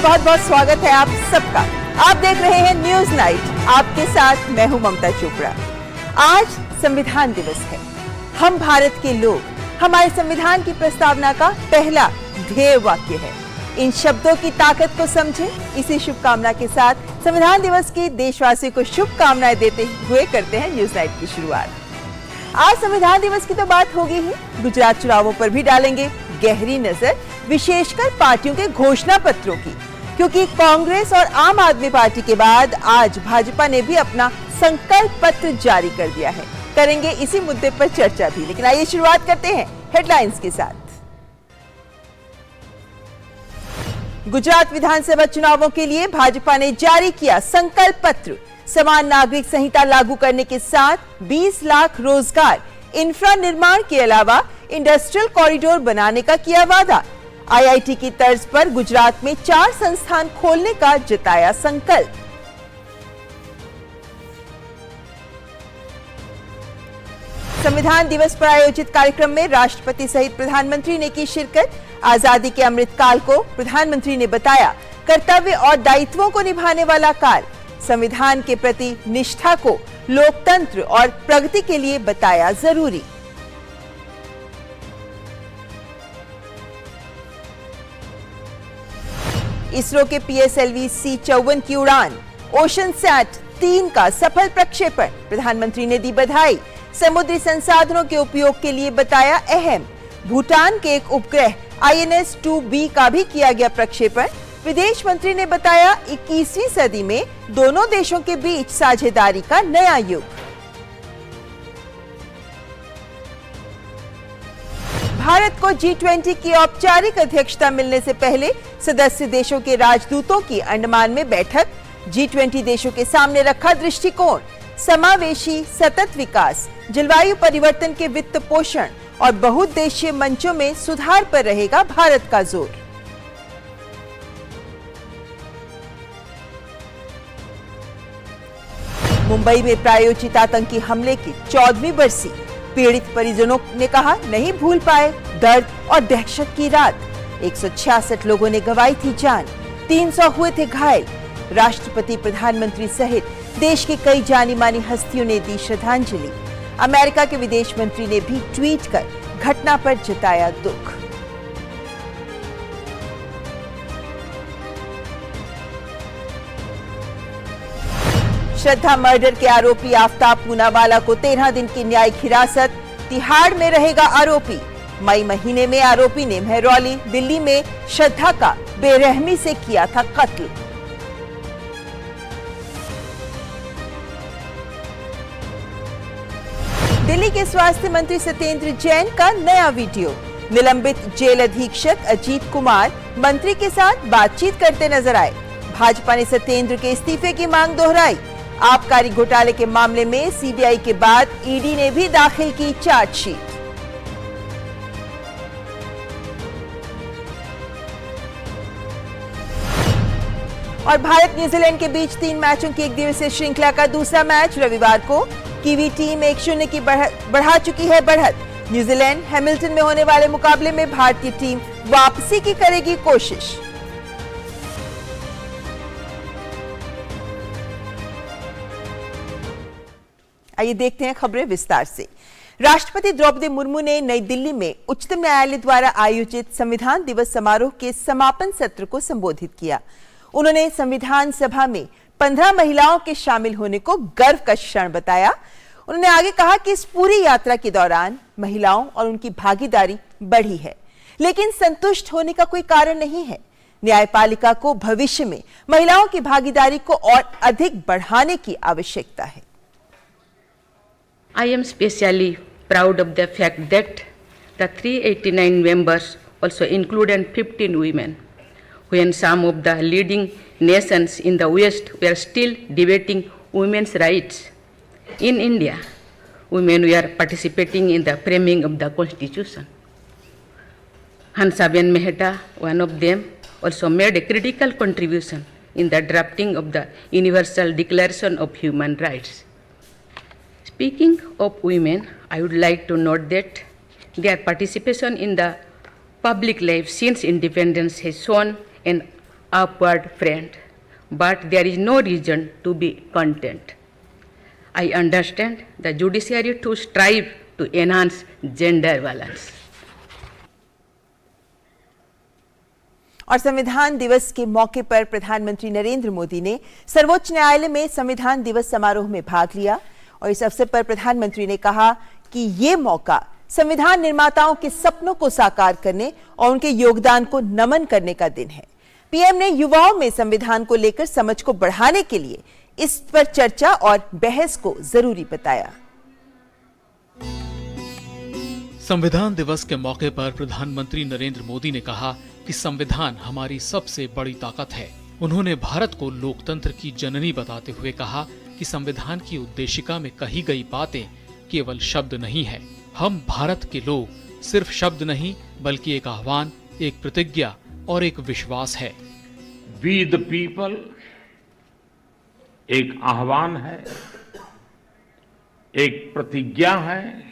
बहुत बहुत स्वागत है आप सबका। आप देख रहे हैं न्यूज नाइट, आपके साथ मैं हूं ममता चोपड़ा। आज संविधान दिवस है। हम भारत के लोग हमारे संविधान की प्रस्तावना का पहला ध्येय वाक्य है। इन शब्दों की ताकत को समझें। इसी शुभकामना के साथ संविधान दिवस की देशवासियों को शुभकामनाएं देते हुए करते हैं न्यूज नाइट की शुरुआत। आज संविधान दिवस की तो बात होगी ही, गुजरात चुनावों पर भी डालेंगे गहरी नजर, विशेषकर पार्टियों के घोषणा पत्रों की, क्योंकि कांग्रेस और आम आदमी पार्टी के बाद आज भाजपा ने भी अपना संकल्प पत्र जारी कर दिया है। करेंगे इसी मुद्दे पर चर्चा भी, लेकिन आइए शुरुआत करते हैं हेडलाइंस के साथ। गुजरात विधानसभा चुनावों के लिए भाजपा ने जारी किया संकल्प पत्र। समान नागरिक संहिता लागू करने के साथ 20 लाख रोजगार, इंफ्रा निर्माण के अलावा इंडस्ट्रियल कॉरिडोर बनाने का किया वादा। आईआईटी की तर्ज पर गुजरात में 4 संस्थान खोलने का जताया संकल्प। संविधान दिवस पर आयोजित कार्यक्रम में राष्ट्रपति सहित प्रधानमंत्री ने की शिरकत। आजादी के अमृत काल को प्रधानमंत्री ने बताया कर्तव्य और दायित्वों को निभाने वाला काल। संविधान के प्रति निष्ठा को लोकतंत्र और प्रगति के लिए बताया जरूरी। इसरो के पीएसएलवी C-54 की उड़ान, ओशनसैट 3 का सफल प्रक्षेपण। प्रधानमंत्री ने दी बधाई। समुद्री संसाधनों के उपयोग के लिए बताया अहम। भूटान के एक उपग्रह INS-2B का भी किया गया प्रक्षेपण। विदेश मंत्री ने बताया 21वीं सदी में दोनों देशों के बीच साझेदारी का नया युग। भारत को G20 की औपचारिक अध्यक्षता मिलने से पहले सदस्य देशों के राजदूतों की अंडमान में बैठक। G20 देशों के सामने रखा दृष्टिकोण, समावेशी सतत विकास, जलवायु परिवर्तन के वित्त पोषण और बहुउद्देशीय मंचों में सुधार पर रहेगा भारत का जोर। मुंबई में प्रायोजित आतंकी हमले की 14वीं बरसी। पीड़ित परिजनों ने कहा नहीं भूल पाए दर्द और दहशत की रात। 166 लोगों ने गंवाई थी जान, 300 हुए थे घायल। राष्ट्रपति, प्रधानमंत्री सहित देश की कई जानी मानी हस्तियों ने दी श्रद्धांजलि। अमेरिका के विदेश मंत्री ने भी ट्वीट कर घटना पर जताया दुख। श्रद्धा मर्डर के आरोपी आफ्ताब पूनावाला को 13 दिन की न्यायिक हिरासत। तिहाड़ में रहेगा आरोपी। मई महीने में आरोपी ने महरौली, दिल्ली में श्रद्धा का बेरहमी से किया था कत्ल। दिल्ली के स्वास्थ्य मंत्री सत्येंद्र जैन का नया वीडियो। निलंबित जेल अधीक्षक अजीत कुमार मंत्री के साथ बातचीत करते नजर आए। भाजपा ने सत्येंद्र के इस्तीफे की मांग दोहराई। आबकारी घोटाले के मामले में सीबीआई के बाद ईडी ने भी दाखिल की चार्जशीट। और भारत न्यूजीलैंड के बीच 3 मैचों की 1 दिवसीय श्रृंखला का दूसरा मैच रविवार को। कीवी टीम 1-0 की बढ़ा चुकी है बढ़त। न्यूजीलैंड हैमिल्टन में होने वाले मुकाबले में भारतीय टीम वापसी की करेगी कोशिश। आइए देखते हैं खबरें विस्तार से। राष्ट्रपति द्रौपदी मुर्मू ने नई दिल्ली में उच्चतम न्यायालय द्वारा आयोजित संविधान दिवस समारोह के समापन सत्र को संबोधित किया। उन्होंने संविधान सभा में 15 महिलाओं के शामिल होने को गर्व का क्षण बताया। उन्होंने आगे कहा कि इस पूरी यात्रा के दौरान महिलाओं और उनकी भागीदारी बढ़ी है, लेकिन संतुष्ट होने का कोई कारण नहीं है। न्यायपालिका को भविष्य में महिलाओं की भागीदारी को और अधिक बढ़ाने की आवश्यकता है। I am especially proud of the fact that the 389 members also included 15 women. When some of the leading nations in the West were still debating women's rights, in India, women were participating in the framing of the Constitution. Hansaben Mehta, one of them, also made a critical contribution in the drafting of the Universal Declaration of Human Rights. Speaking of women, I would like to note that their participation in the public life since independence has shown an upward trend, but there is no reason to be content. I understand the judiciary to strive to enhance gender balance. और संविधान दिवस के मौके पर प्रधानमंत्री नरेंद्र मोदी ने सर्वोच्च न्यायालय में संविधान दिवस समारोह में भाग लिया और इस अवसर पर प्रधानमंत्री ने कहा कि ये मौका संविधान निर्माताओं के सपनों को साकार करने और उनके योगदान को नमन करने का दिन है। पीएम ने युवाओं में संविधान को लेकर समझ को बढ़ाने के लिए इस पर चर्चा और बहस को जरूरी बताया। संविधान दिवस के मौके पर प्रधानमंत्री नरेंद्र मोदी ने कहा कि संविधान हमारी सबसे बड़ी ताकत है। उन्होंने भारत को लोकतंत्र की जननी बताते हुए कहा कि संविधान की उद्देशिका में कही गई बातें केवल शब्द नहीं है। हम भारत के लोग सिर्फ शब्द नहीं बल्कि एक आह्वान, एक प्रतिज्ञा और एक विश्वास है। वी द पीपल एक आह्वान है, एक प्रतिज्ञा है,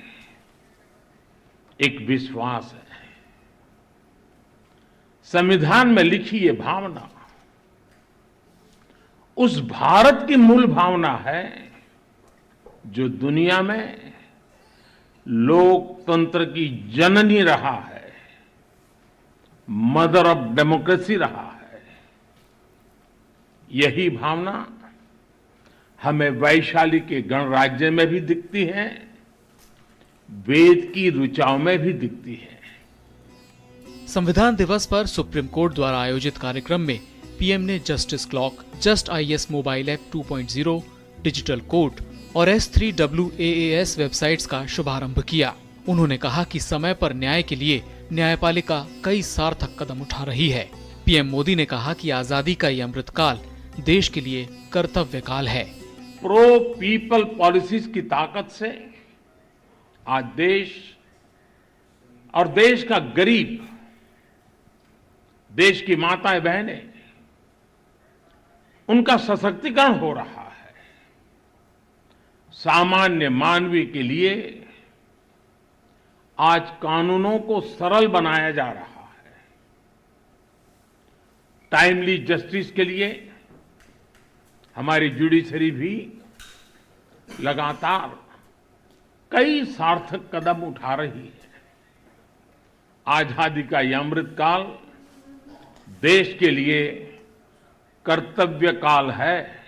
एक विश्वास है। संविधान में लिखी ये भावना उस भारत की मूल भावना है जो दुनिया में लोकतंत्र की जननी रहा है, मदर ऑफ डेमोक्रेसी रहा है। यही भावना हमें वैशाली के गणराज्य में भी दिखती है, वेद की ऋचाओं में भी दिखती है। संविधान दिवस पर सुप्रीम कोर्ट द्वारा आयोजित कार्यक्रम में पीएम ने justice clock, just IAS mobile app 2.0, digital court और S3WAAS वेबसाइट्स का शुभारंभ किया। उन्होंने कहा कि समय पर न्याय के लिए न्यायपालिका कई सार्थक कदम उठा रही है। पीएम मोदी ने कहा कि आजादी का ये अमृतकाल देश के लिए कर्तव्य काल है। प्रो पीपल पॉलिसीज की ताकत से आज देश और देश का गरीब, देश की माताएं बहनें, उनका सशक्तिकरण हो रहा है। सामान्य मानवीय के लिए आज कानूनों को सरल बनाया जा रहा है। टाइमली जस्टिस के लिए हमारी जुडिशरी भी लगातार कई सार्थक कदम उठा रही है। आजादी का यह अमृतकाल देश के लिए कर्तव्य काल है।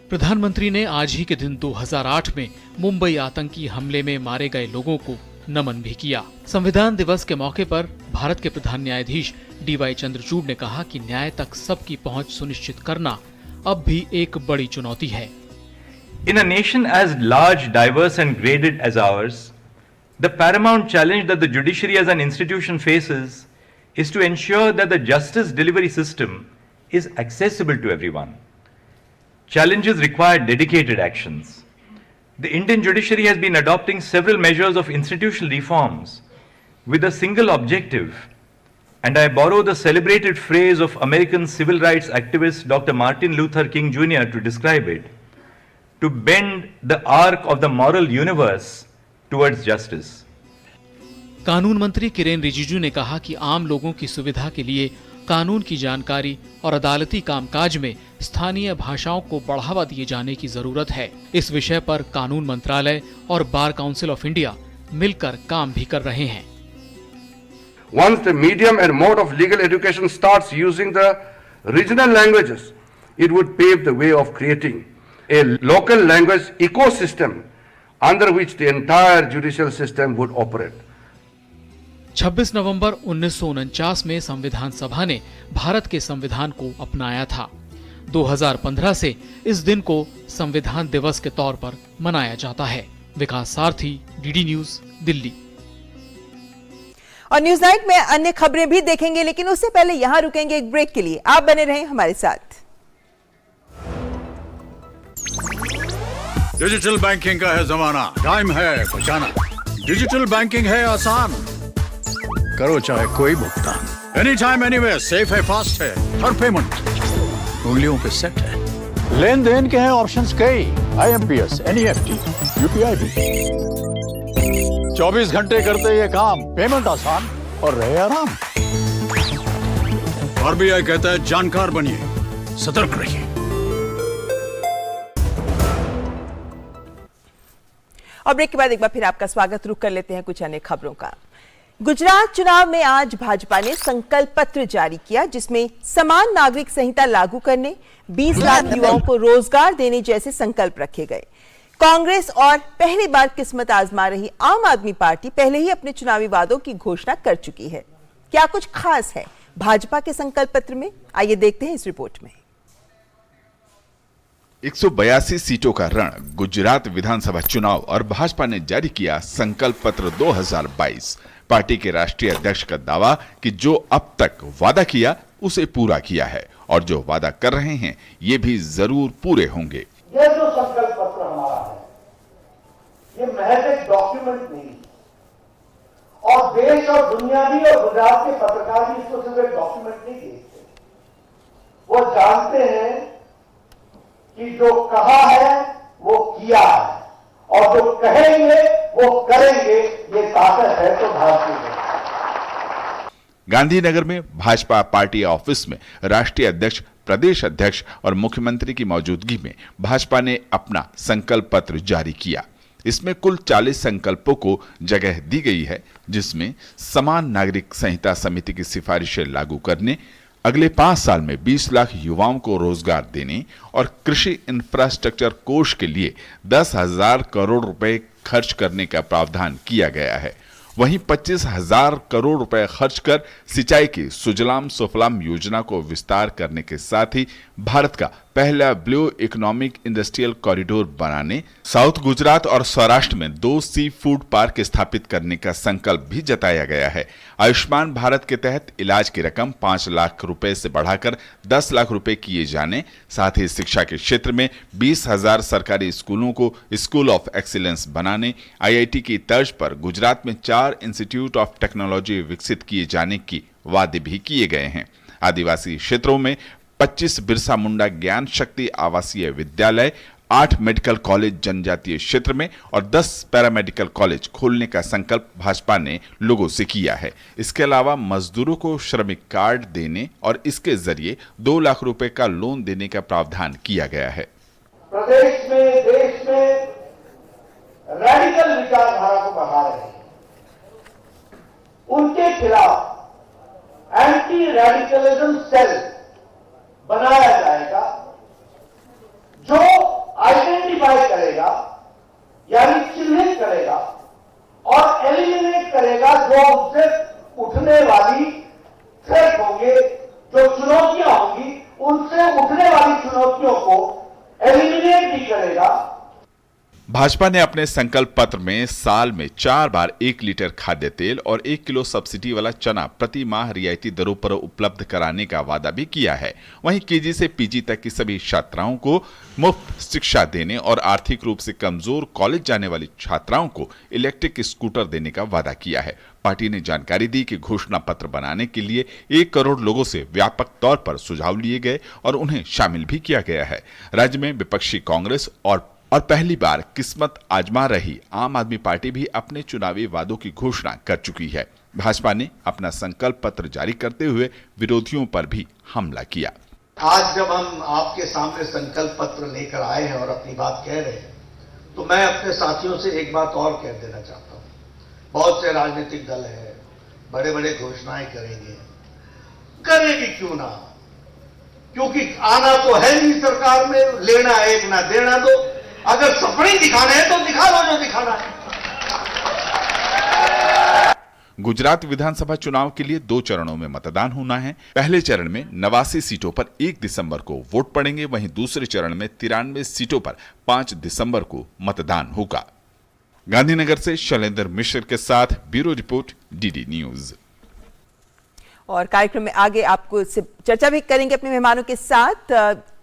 प्रधानमंत्री ने आज ही के दिन 2008 में मुंबई आतंकी हमले में मारे गए लोगों को नमन भी किया। संविधान दिवस के मौके पर भारत के प्रधान न्यायाधीश DY चंद्रचूड़ ने कहा कि न्याय तक सबकी पहुंच सुनिश्चित करना अब भी एक बड़ी चुनौती है। In a nation as large, diverse and graded as ours, the paramount challenge that the judiciary as an institution faces is to ensure that the justice delivery system is accessible to everyone. Challenges require dedicated actions. The Indian judiciary has been adopting several measures of institutional reforms with a single objective, and I borrow the celebrated phrase of American civil rights activist Dr. Martin Luther King Jr. to describe it, to bend the arc of the moral universe towards justice. कानून मंत्री किरेन रिजिजू ने कहा कि आम लोगों की सुविधा के लिए कानून की जानकारी और अदालती कामकाज में स्थानीय भाषाओं को बढ़ावा दिए जाने की जरूरत है। इस विषय पर कानून मंत्रालय और बार काउंसिल ऑफ इंडिया मिलकर काम भी कर रहे हैं। Once the medium and mode of legal education starts using the regional languages, it would pave the way of creating a local language ecosystem under which the entire judicial system would operate. 26 नवंबर 1949 में संविधान सभा ने भारत के संविधान को अपनाया था। 2015 से इस दिन को संविधान दिवस के तौर पर मनाया जाता है। विकास सारथी, DD न्यूज, दिल्ली। और न्यूज नाइट में अन्य खबरें भी देखेंगे, लेकिन उससे पहले यहां रुकेंगे एक ब्रेक के लिए। आप बने रहें हमारे साथ। डिजिटल बैंकिंग का है जमाना, टाइम है बचाना। डिजिटल बैंकिंग है आसान, करो चाहे कोई भुगतान, एनी टाइम एनीवेयर, सेफ है, फास्ट है, हर पेमेंट उंगलियों पे सेट है। लेन देन के हैं ऑप्शंस कई, IMPS, NEFT, UPI भी। 24 घंटे करते ये काम, पेमेंट आसान और रहे आराम। आरबीआई कहता है जानकार बनिए, सतर्क रहिए। और ब्रेक के बाद एक बार फिर आपका स्वागत। रुक कर लेते हैं कुछ अन्य खबरों का। गुजरात चुनाव में आज भाजपा ने संकल्प पत्र जारी किया, जिसमें समान नागरिक संहिता लागू करने, 20 लाख युवाओं को रोजगार देने जैसे संकल्प रखे गए। कांग्रेस और पहली बार किस्मत आजमा रही आम आदमी पार्टी पहले ही अपने चुनावी वादों की घोषणा कर चुकी है। क्या कुछ खास है भाजपा के संकल्प पत्र में? आइए देखते हैं इस रिपोर्ट में। 182 सीटों का रण, गुजरात विधानसभा चुनाव और भाजपा ने जारी किया संकल्प पत्र 2022। पार्टी के राष्ट्रीय अध्यक्ष का दावा कि जो अब तक वादा किया उसे पूरा किया है और जो वादा कर रहे हैं ये भी जरूर पूरे होंगे। ये जो संकल्प पत्र हमारा है, ये महज एक डॉक्यूमेंट नहीं, और देश और दुनिया भी और गुजरात के पत्रकार भी इसको सिर्फ एक डॉक्यूमेंट नहीं देखते। वो जानते हैं कि जो कहा है वो किया है, और जो कहेंगे वो करेंगे। ये ताकत है तो भारतीय। गांधीनगर में भाजपा पार्टी ऑफिस में राष्ट्रीय अध्यक्ष, प्रदेश अध्यक्ष और मुख्यमंत्री की मौजूदगी में भाजपा ने अपना संकल्प पत्र जारी किया। इसमें कुल 40 संकल्पों को जगह दी गई है, जिसमें समान नागरिक संहिता समिति की सिफारिशें लागू करने, अगले 5 साल में 20 लाख युवाओं को रोजगार देने और कृषि इंफ्रास्ट्रक्चर कोष के लिए 10,000 करोड़ रुपए खर्च करने का प्रावधान किया गया है। वहीं 25,000 करोड़ रुपए खर्च कर सिंचाई की सुजलाम सुफलाम योजना को विस्तार करने के साथ ही भारत का पहला ब्लू इकोनॉमिक इंडस्ट्रियल कॉरिडोर बनाने, साउथ गुजरात और सौराष्ट्र में 2 सी फूड पार्क स्थापित करने का संकल्प भी जताया गया है। आयुष्मान भारत के तहत इलाज की रकम 5 लाख रुपए से बढ़ाकर 10 लाख रुपए किए जाने, साथ ही शिक्षा के क्षेत्र में 20,000 सरकारी स्कूलों को स्कूल ऑफ एक्सीलेंस बनाने, IIT की तर्ज पर गुजरात में 4 इंस्टीट्यूट ऑफ टेक्नोलॉजी विकसित किए जाने की वादे भी किए गए हैं। आदिवासी क्षेत्रों में 25 बिरसा मुंडा ज्ञान शक्ति आवासीय विद्यालय, 8 मेडिकल कॉलेज जनजातीय क्षेत्र में और 10 पैरामेडिकल कॉलेज खोलने का संकल्प भाजपा ने लोगों से किया है। इसके अलावा मजदूरों को श्रमिक कार्ड देने और इसके जरिए 2 लाख रुपए का लोन देने का प्रावधान किया गया है। प्रदेश में, देश में रेडिकल विचारधारा को बढ़ा रहे हैं, उनके खिलाफ एंटी रेडिकलिज्म सेल बनाया जाएगा, जो आइडेंटिफाई करेगा यानी चिन्हित करेगा और एलिमिनेट करेगा जो उससे उठने वाली थ्रेट होंगे, जो चुनौतियां होंगी, उनसे उठने वाली चुनौतियों को एलिमिनेट भी करेगा। भाजपा ने अपने संकल्प पत्र में साल में 4 बार 1 लीटर खाद्य तेल और 1 किलो सब्सिडी वाला चना प्रति माह रियायती दरों पर उपलब्ध कराने का वादा भी किया है। वहीं केजी से पीजी तक की सभी छात्राओं को मुफ्त शिक्षा देने और आर्थिक रूप से कमजोर कॉलेज जाने वाली छात्राओं को इलेक्ट्रिक स्कूटर देने का वादा किया है। पार्टी ने जानकारी दी कि घोषणा पत्र बनाने के लिए 1 करोड़ लोगों से व्यापक तौर पर सुझाव लिए गए और उन्हें शामिल भी किया गया है। राज्य में विपक्षी कांग्रेस और पहली बार किस्मत आजमा रही आम आदमी पार्टी भी अपने चुनावी वादों की घोषणा कर चुकी है। भाजपा ने अपना संकल्प पत्र जारी करते हुए विरोधियों पर भी हमला किया। आज जब हम आपके सामने संकल्प पत्र लेकर आए हैं और अपनी बात कह रहे हैं, तो मैं अपने साथियों से एक बात और कह देना चाहता हूं। बहुत से राजनीतिक दल हैं, बड़े बड़े घोषणाएं करेंगे क्यों ना, क्योंकि आना तो है नहीं सरकार में, लेना एक ना देना दो। अगर सपने दिखाने हैं तो दिखा लो जो दिखाना है। गुजरात विधानसभा चुनाव के लिए 2 चरणों में मतदान होना है। पहले चरण में 89 सीटों पर 1 दिसंबर को वोट पड़ेंगे, वहीं दूसरे चरण में 93 सीटों पर 5 दिसंबर को मतदान होगा। गांधीनगर से शैलेंद्र मिश्र के साथ ब्यूरो रिपोर्ट, डीडी न्यूज। और कार्यक्रम में आगे आपको चर्चा भी करेंगे अपने मेहमानों के साथ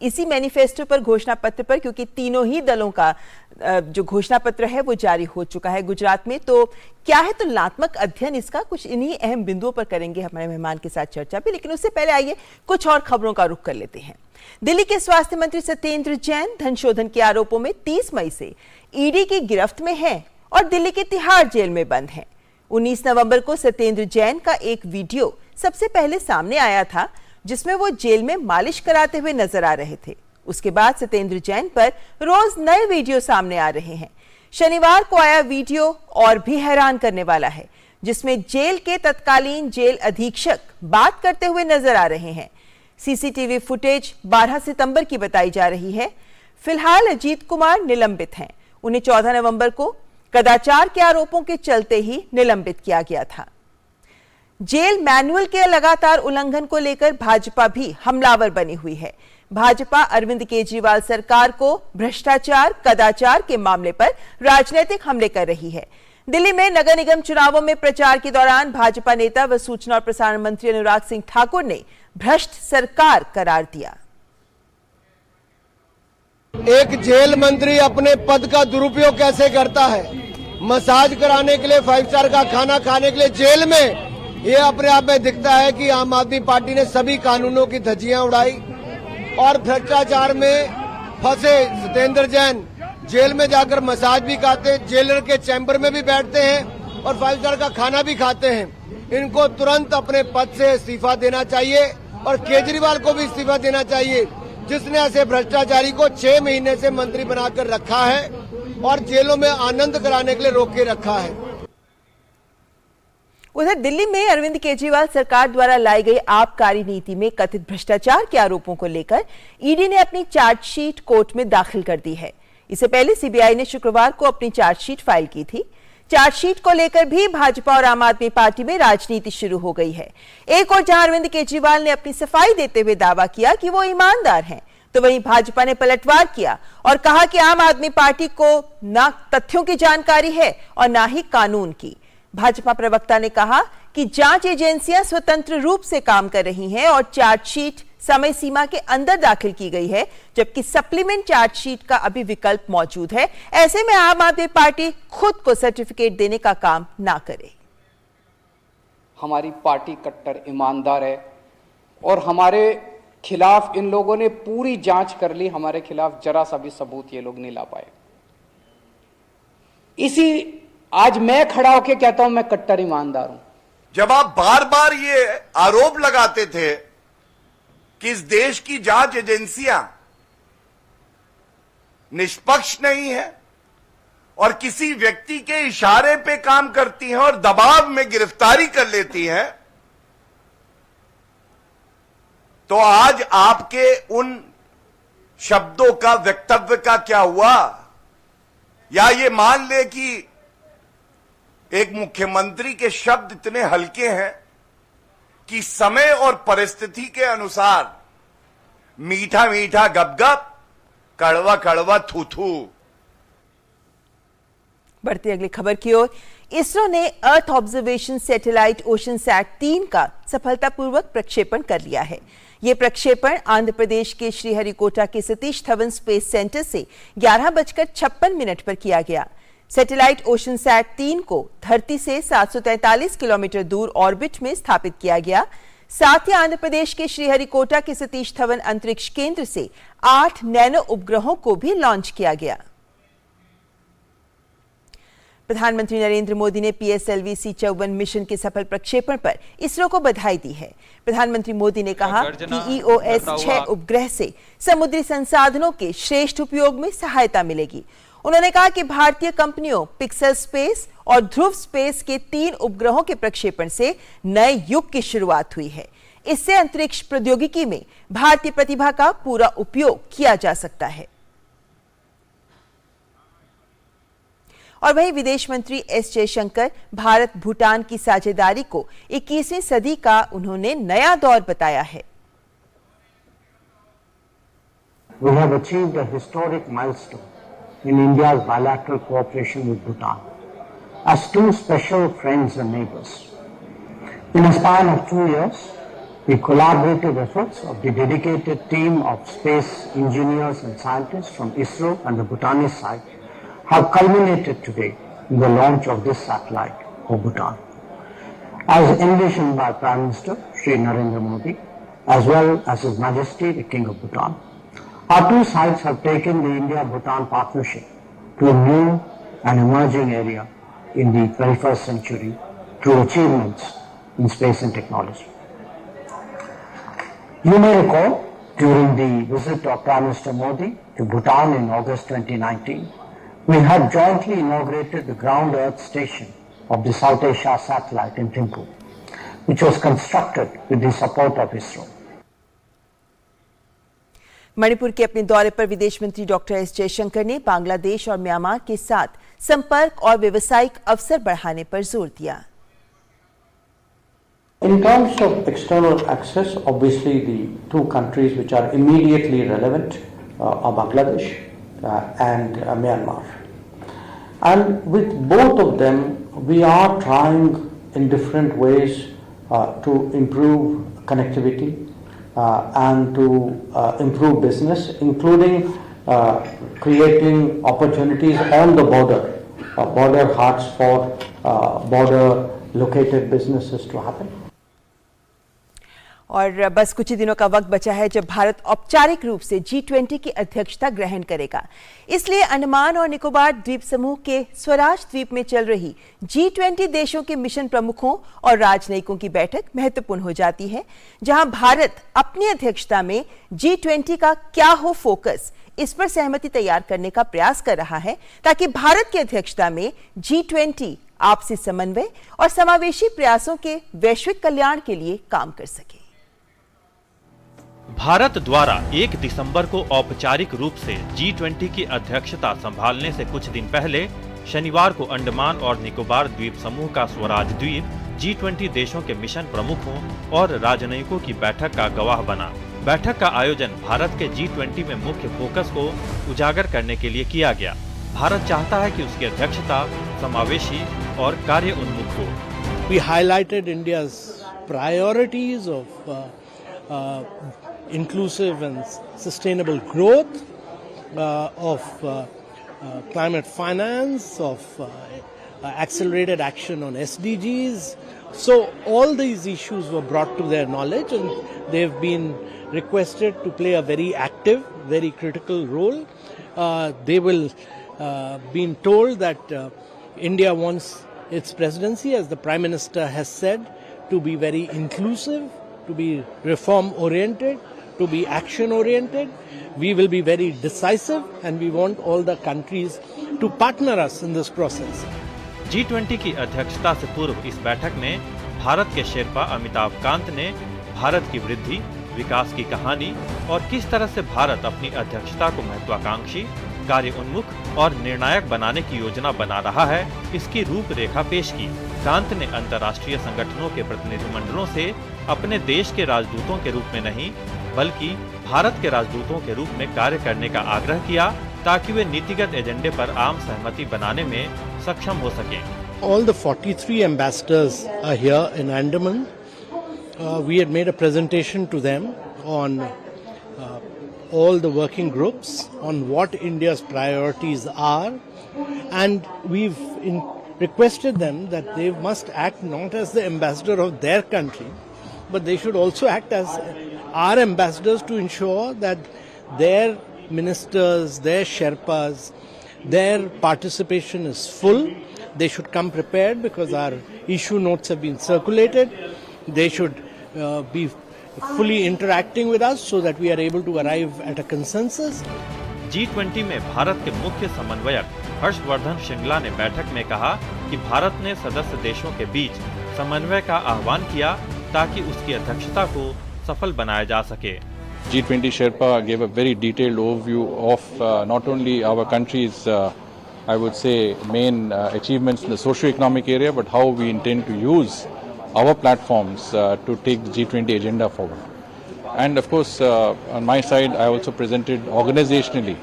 इसी मैनिफेस्टो पर, घोषणा पत्र पर, क्योंकि तीनों ही दलों का जो घोषणा पत्र है वो जारी हो चुका है गुजरात में। तो क्या है तुलनात्मक अध्ययन इसका, कुछ इन्हीं अहम बिंदुओं पर करेंगे हमारे मेहमान के साथ चर्चा भी। लेकिन उससे पहले आइए कुछ और खबरों का रुख कर लेते हैं। दिल्ली के स्वास्थ्य मंत्री सत्येंद्र जैन धन शोधन के आरोपों में 30 मई से ईडी की गिरफ्त में हैं और दिल्ली के तिहाड़ जेल में बंद हैं। 19 नवंबर को सत्येंद्र जैन का एक वीडियो सबसे पहले सामने आया था। जिसमें वो जेल में मालिश कराते हुए नजर आ रहे थे। उसके बाद सत्येंद्र जैन पर रोज नए वीडियो सामने आ रहे हैं। शनिवार को आया वीडियो और भी हैरान करने वाला है, जिसमें जेल के तत्कालीन जेल अधीक्षक बात करते हुए नजर आ रहे हैं। सीसीटीवी फुटेज 12 सितंबर की बताई जा रही है। फिलहाल अजीत कुमार निलंबित हैं। उन्हें 14 नवंबर को कदाचार के आरोपों के चलते ही निलंबित किया गया था। जेल मैनुअल के लगातार उल्लंघन को लेकर भाजपा भी हमलावर बनी हुई है। भाजपा अरविंद केजरीवाल सरकार को भ्रष्टाचार, कदाचार के मामले पर राजनीतिक हमले कर रही है। दिल्ली में नगर निगम चुनावों में प्रचार के दौरान भाजपा नेता व सूचना और प्रसारण मंत्री अनुराग सिंह ठाकुर ने भ्रष्ट सरकार करार दिया। एक जेल मंत्री अपने पद का दुरुपयोग कैसे करता है? मसाज कराने के लिए, 5 स्टार का खाना खाने के लिए जेल में। ये अपने आप में दिखता है कि आम आदमी पार्टी ने सभी कानूनों की धज्जियां उड़ाई और भ्रष्टाचार में फंसे सत्येंद्र जैन जेल में जाकर मसाज भी खाते, जेलर के चैम्बर में भी बैठते हैं और 5 स्टार का खाना भी खाते हैं। इनको तुरंत अपने पद से इस्तीफा देना चाहिए और केजरीवाल को भी इस्तीफा देना चाहिए, जिसने ऐसे भ्रष्टाचारी को 6 महीने से मंत्री बनाकर रखा है और जेलों में आनंद कराने के लिए रोक के रखा है। उधर दिल्ली में अरविंद केजरीवाल सरकार द्वारा लाई गई आबकारी नीति में कथित भ्रष्टाचार के आरोपों को लेकर ईडी ने अपनी चार्जशीट कोर्ट में दाखिल कर दी है। इससे पहले सीबीआई ने शुक्रवार को अपनी चार्जशीट फाइल की थी। चार्जशीट को लेकर भी भाजपा और आम आदमी पार्टी में राजनीति शुरू हो गई है। एक और जहां अरविंद केजरीवाल ने अपनी सफाई देते हुए दावा किया कि वो ईमानदार हैं, तो वहीं भाजपा ने पलटवार किया और कहा कि आम आदमी पार्टी को ना तथ्यों की जानकारी है और ना ही कानून की। भाजपा प्रवक्ता ने कहा कि जांच एजेंसियां स्वतंत्र रूप से काम कर रही हैं और चार्जशीट समय सीमा के अंदर दाखिल की गई है, जबकि सप्लीमेंट चार्जशीट का अभी विकल्प मौजूद है। ऐसे में आम आदमी पार्टी खुद को सर्टिफिकेट देने का काम ना करे। हमारी पार्टी कट्टर ईमानदार है और हमारे खिलाफ इन लोगों ने पूरी जांच कर ली, हमारे खिलाफ जरा सा भी सबूत ये लोग नहीं ला पाए। इसी आज मैं खड़ा होकर कहता हूं मैं कट्टर ईमानदार हूं। जब आप बार बार ये आरोप लगाते थे कि इस देश की जांच एजेंसियां निष्पक्ष नहीं है और किसी व्यक्ति के इशारे पे काम करती हैं और दबाव में गिरफ्तारी कर लेती हैं, तो आज आपके उन शब्दों का, वक्तव्य का क्या हुआ? या ये मान ले कि एक मुख्यमंत्री के शब्द इतने हल्के हैं कि समय और परिस्थिति के अनुसार मीठा मीठा गपगप, कड़वा कड़वा थू थू। बढ़ती अगली खबर की ओर। इसरो ने अर्थ ऑब्जर्वेशन सैटेलाइट ओशनसैट 3 का सफलतापूर्वक प्रक्षेपण कर लिया है। यह प्रक्षेपण आंध्र प्रदेश के श्रीहरिकोटा के सतीश धवन स्पेस सेंटर से 11:56 पर किया गया। सैटेलाइट ओशनसैट 3 को धरती से 743 किलोमीटर दूर ऑर्बिट में स्थापित किया गया। साथ ही आंध्र प्रदेश के श्रीहरिकोटा के सतीश धवन अंतरिक्ष केंद्र से 8 नैनो उपग्रहों को भी लॉन्च किया गया। प्रधानमंत्री नरेंद्र मोदी ने PSLV C-54 मिशन के सफल प्रक्षेपण पर इसरो को बधाई दी है। प्रधानमंत्री मोदी ने कहा कि EOS 6 उपग्रह से समुद्री संसाधनों के श्रेष्ठ उपयोग में सहायता मिलेगी। उन्होंने कहा कि भारतीय कंपनियों पिक्सल स्पेस और ध्रुव स्पेस के 3 उपग्रहों के प्रक्षेपण से नए युग की शुरुआत हुई है। इससे अंतरिक्ष प्रौद्योगिकी में भारतीय प्रतिभा का पूरा उपयोग किया जा सकता है। और वहीं विदेश मंत्री S जयशंकर भारत भूटान की साझेदारी को 21वीं सदी का उन्होंने नया दौर बताया है। We have achieved a historic milestone in India's bilateral cooperation with Bhutan as 2 special friends and neighbors. In a span of 2 years, the collaborative efforts of the dedicated team of space engineers and scientists from ISRO and the Bhutanese side have culminated today in the launch of this satellite for Bhutan. As envisioned by Prime Minister Shri Narendra Modi, as well as His Majesty the King of Bhutan, our 2 sides have taken the India-Bhutan partnership to a new and emerging area in the 21st century through achievements in space and technology. You may recall, during the visit of Prime Minister Modi to Bhutan in August 2019, we had jointly inaugurated the ground earth station of the South Asia satellite in Thimphu, which was constructed with the support of ISRO. Manipur के अपने दौरे पर विदेश मंत्री doctor S Jaishankar ने बांग्लादेश और Myanmar के साथ संपर्क और व्यावसायिक अवसर बढ़ाने पर जोर दिया। In terms of external access, obviously the two countries which are immediately relevant are Bangladesh and Myanmar. And with both of them, we are trying in different ways to improve connectivity and to improve business, including creating opportunities on the border hubs for border located businesses to happen. और बस कुछ ही दिनों का वक्त बचा है जब भारत औपचारिक रूप से G20 की अध्यक्षता ग्रहण करेगा। इसलिए अंडमान और निकोबार द्वीप समूह के स्वराज द्वीप में चल रही G20 देशों के मिशन प्रमुखों और राजनयिकों की बैठक महत्वपूर्ण हो जाती है, जहां भारत अपनी अध्यक्षता में G20 का क्या हो फोकस, इस पर सहमति तैयार करने का प्रयास कर रहा है, ताकि भारत की अध्यक्षता में G20 आपसी समन्वय और समावेशी प्रयासों के वैश्विक कल्याण के लिए काम कर सके। भारत द्वारा 1 दिसंबर को औपचारिक रूप से G20 की अध्यक्षता संभालने से कुछ दिन पहले शनिवार को अंडमान और निकोबार द्वीप समूह का स्वराज द्वीप G20 देशों के मिशन प्रमुखों और राजनयिकों की बैठक का गवाह बना। बैठक का आयोजन भारत के G20 में मुख्य फोकस को उजागर करने के लिए किया गया। भारत चाहता है कि उसकी अध्यक्षता समावेशी और कार्य उन्मुख हो। We highlighted India's priorities of inclusive and sustainable growth, of climate finance, of accelerated action on SDGs. So all these issues were brought to their knowledge, and they've been requested to play a very active, very critical role. They will been told that India wants its presidency, as the Prime Minister has said, to be very inclusive, to be reform-oriented, to be action-oriented. We will be very decisive, and we want all the countries to partner us in this process. G20 की अध्यक्षता से पूर्व इस बैठक में भारत के शेरपा अमिताभ कांत ने भारत की वृद्धि, विकास की कहानी और किस तरह से भारत अपनी अध्यक्षता को महत्वाकांक्षी, कार्य उन्मुख और निर्णायक बनाने की योजना बना रहा है, इसकी रूपरेखा पेश की। कांत ने अंतर्राष्ट्रीय संगठनों के प्रतिनिधिमंडलों से अपने देश के राजदूतों के रूप में नहीं, बल्कि भारत के राजदूतों के रूप में कार्य करने का आग्रह किया, ताकि वे नीतिगत एजेंडे पर आम सहमति बनाने में सक्षम हो सकें। All the 43 ambassadors are here in Andaman. We had made a presentation to them on all the working groups, on what India's priorities are, and we've requested them that they must act not as the ambassador of their country, but they should also act as our ambassadors to ensure that their ministers, their Sherpas, their participation is full. They should come prepared because our issue notes have been circulated. They should be fully interacting with us so that we are able to arrive at a consensus. G20 में भारत के मुख्य समन्वयक हर्षवर्धन श्रृंगला ने बैठक में कहा कि भारत ने सदस्य देशों के बीच समन्वय का आह्वान किया, ताकि उसकी अध्यक्षता को सफल बनाया जा सके। G20 Sherpa gave a very detailed overview of not only our country's, I would say, main achievements in the socio-economic area, but how we intend to use our platforms to take the G20 agenda forward. And of course, on my side, I also presented organizationally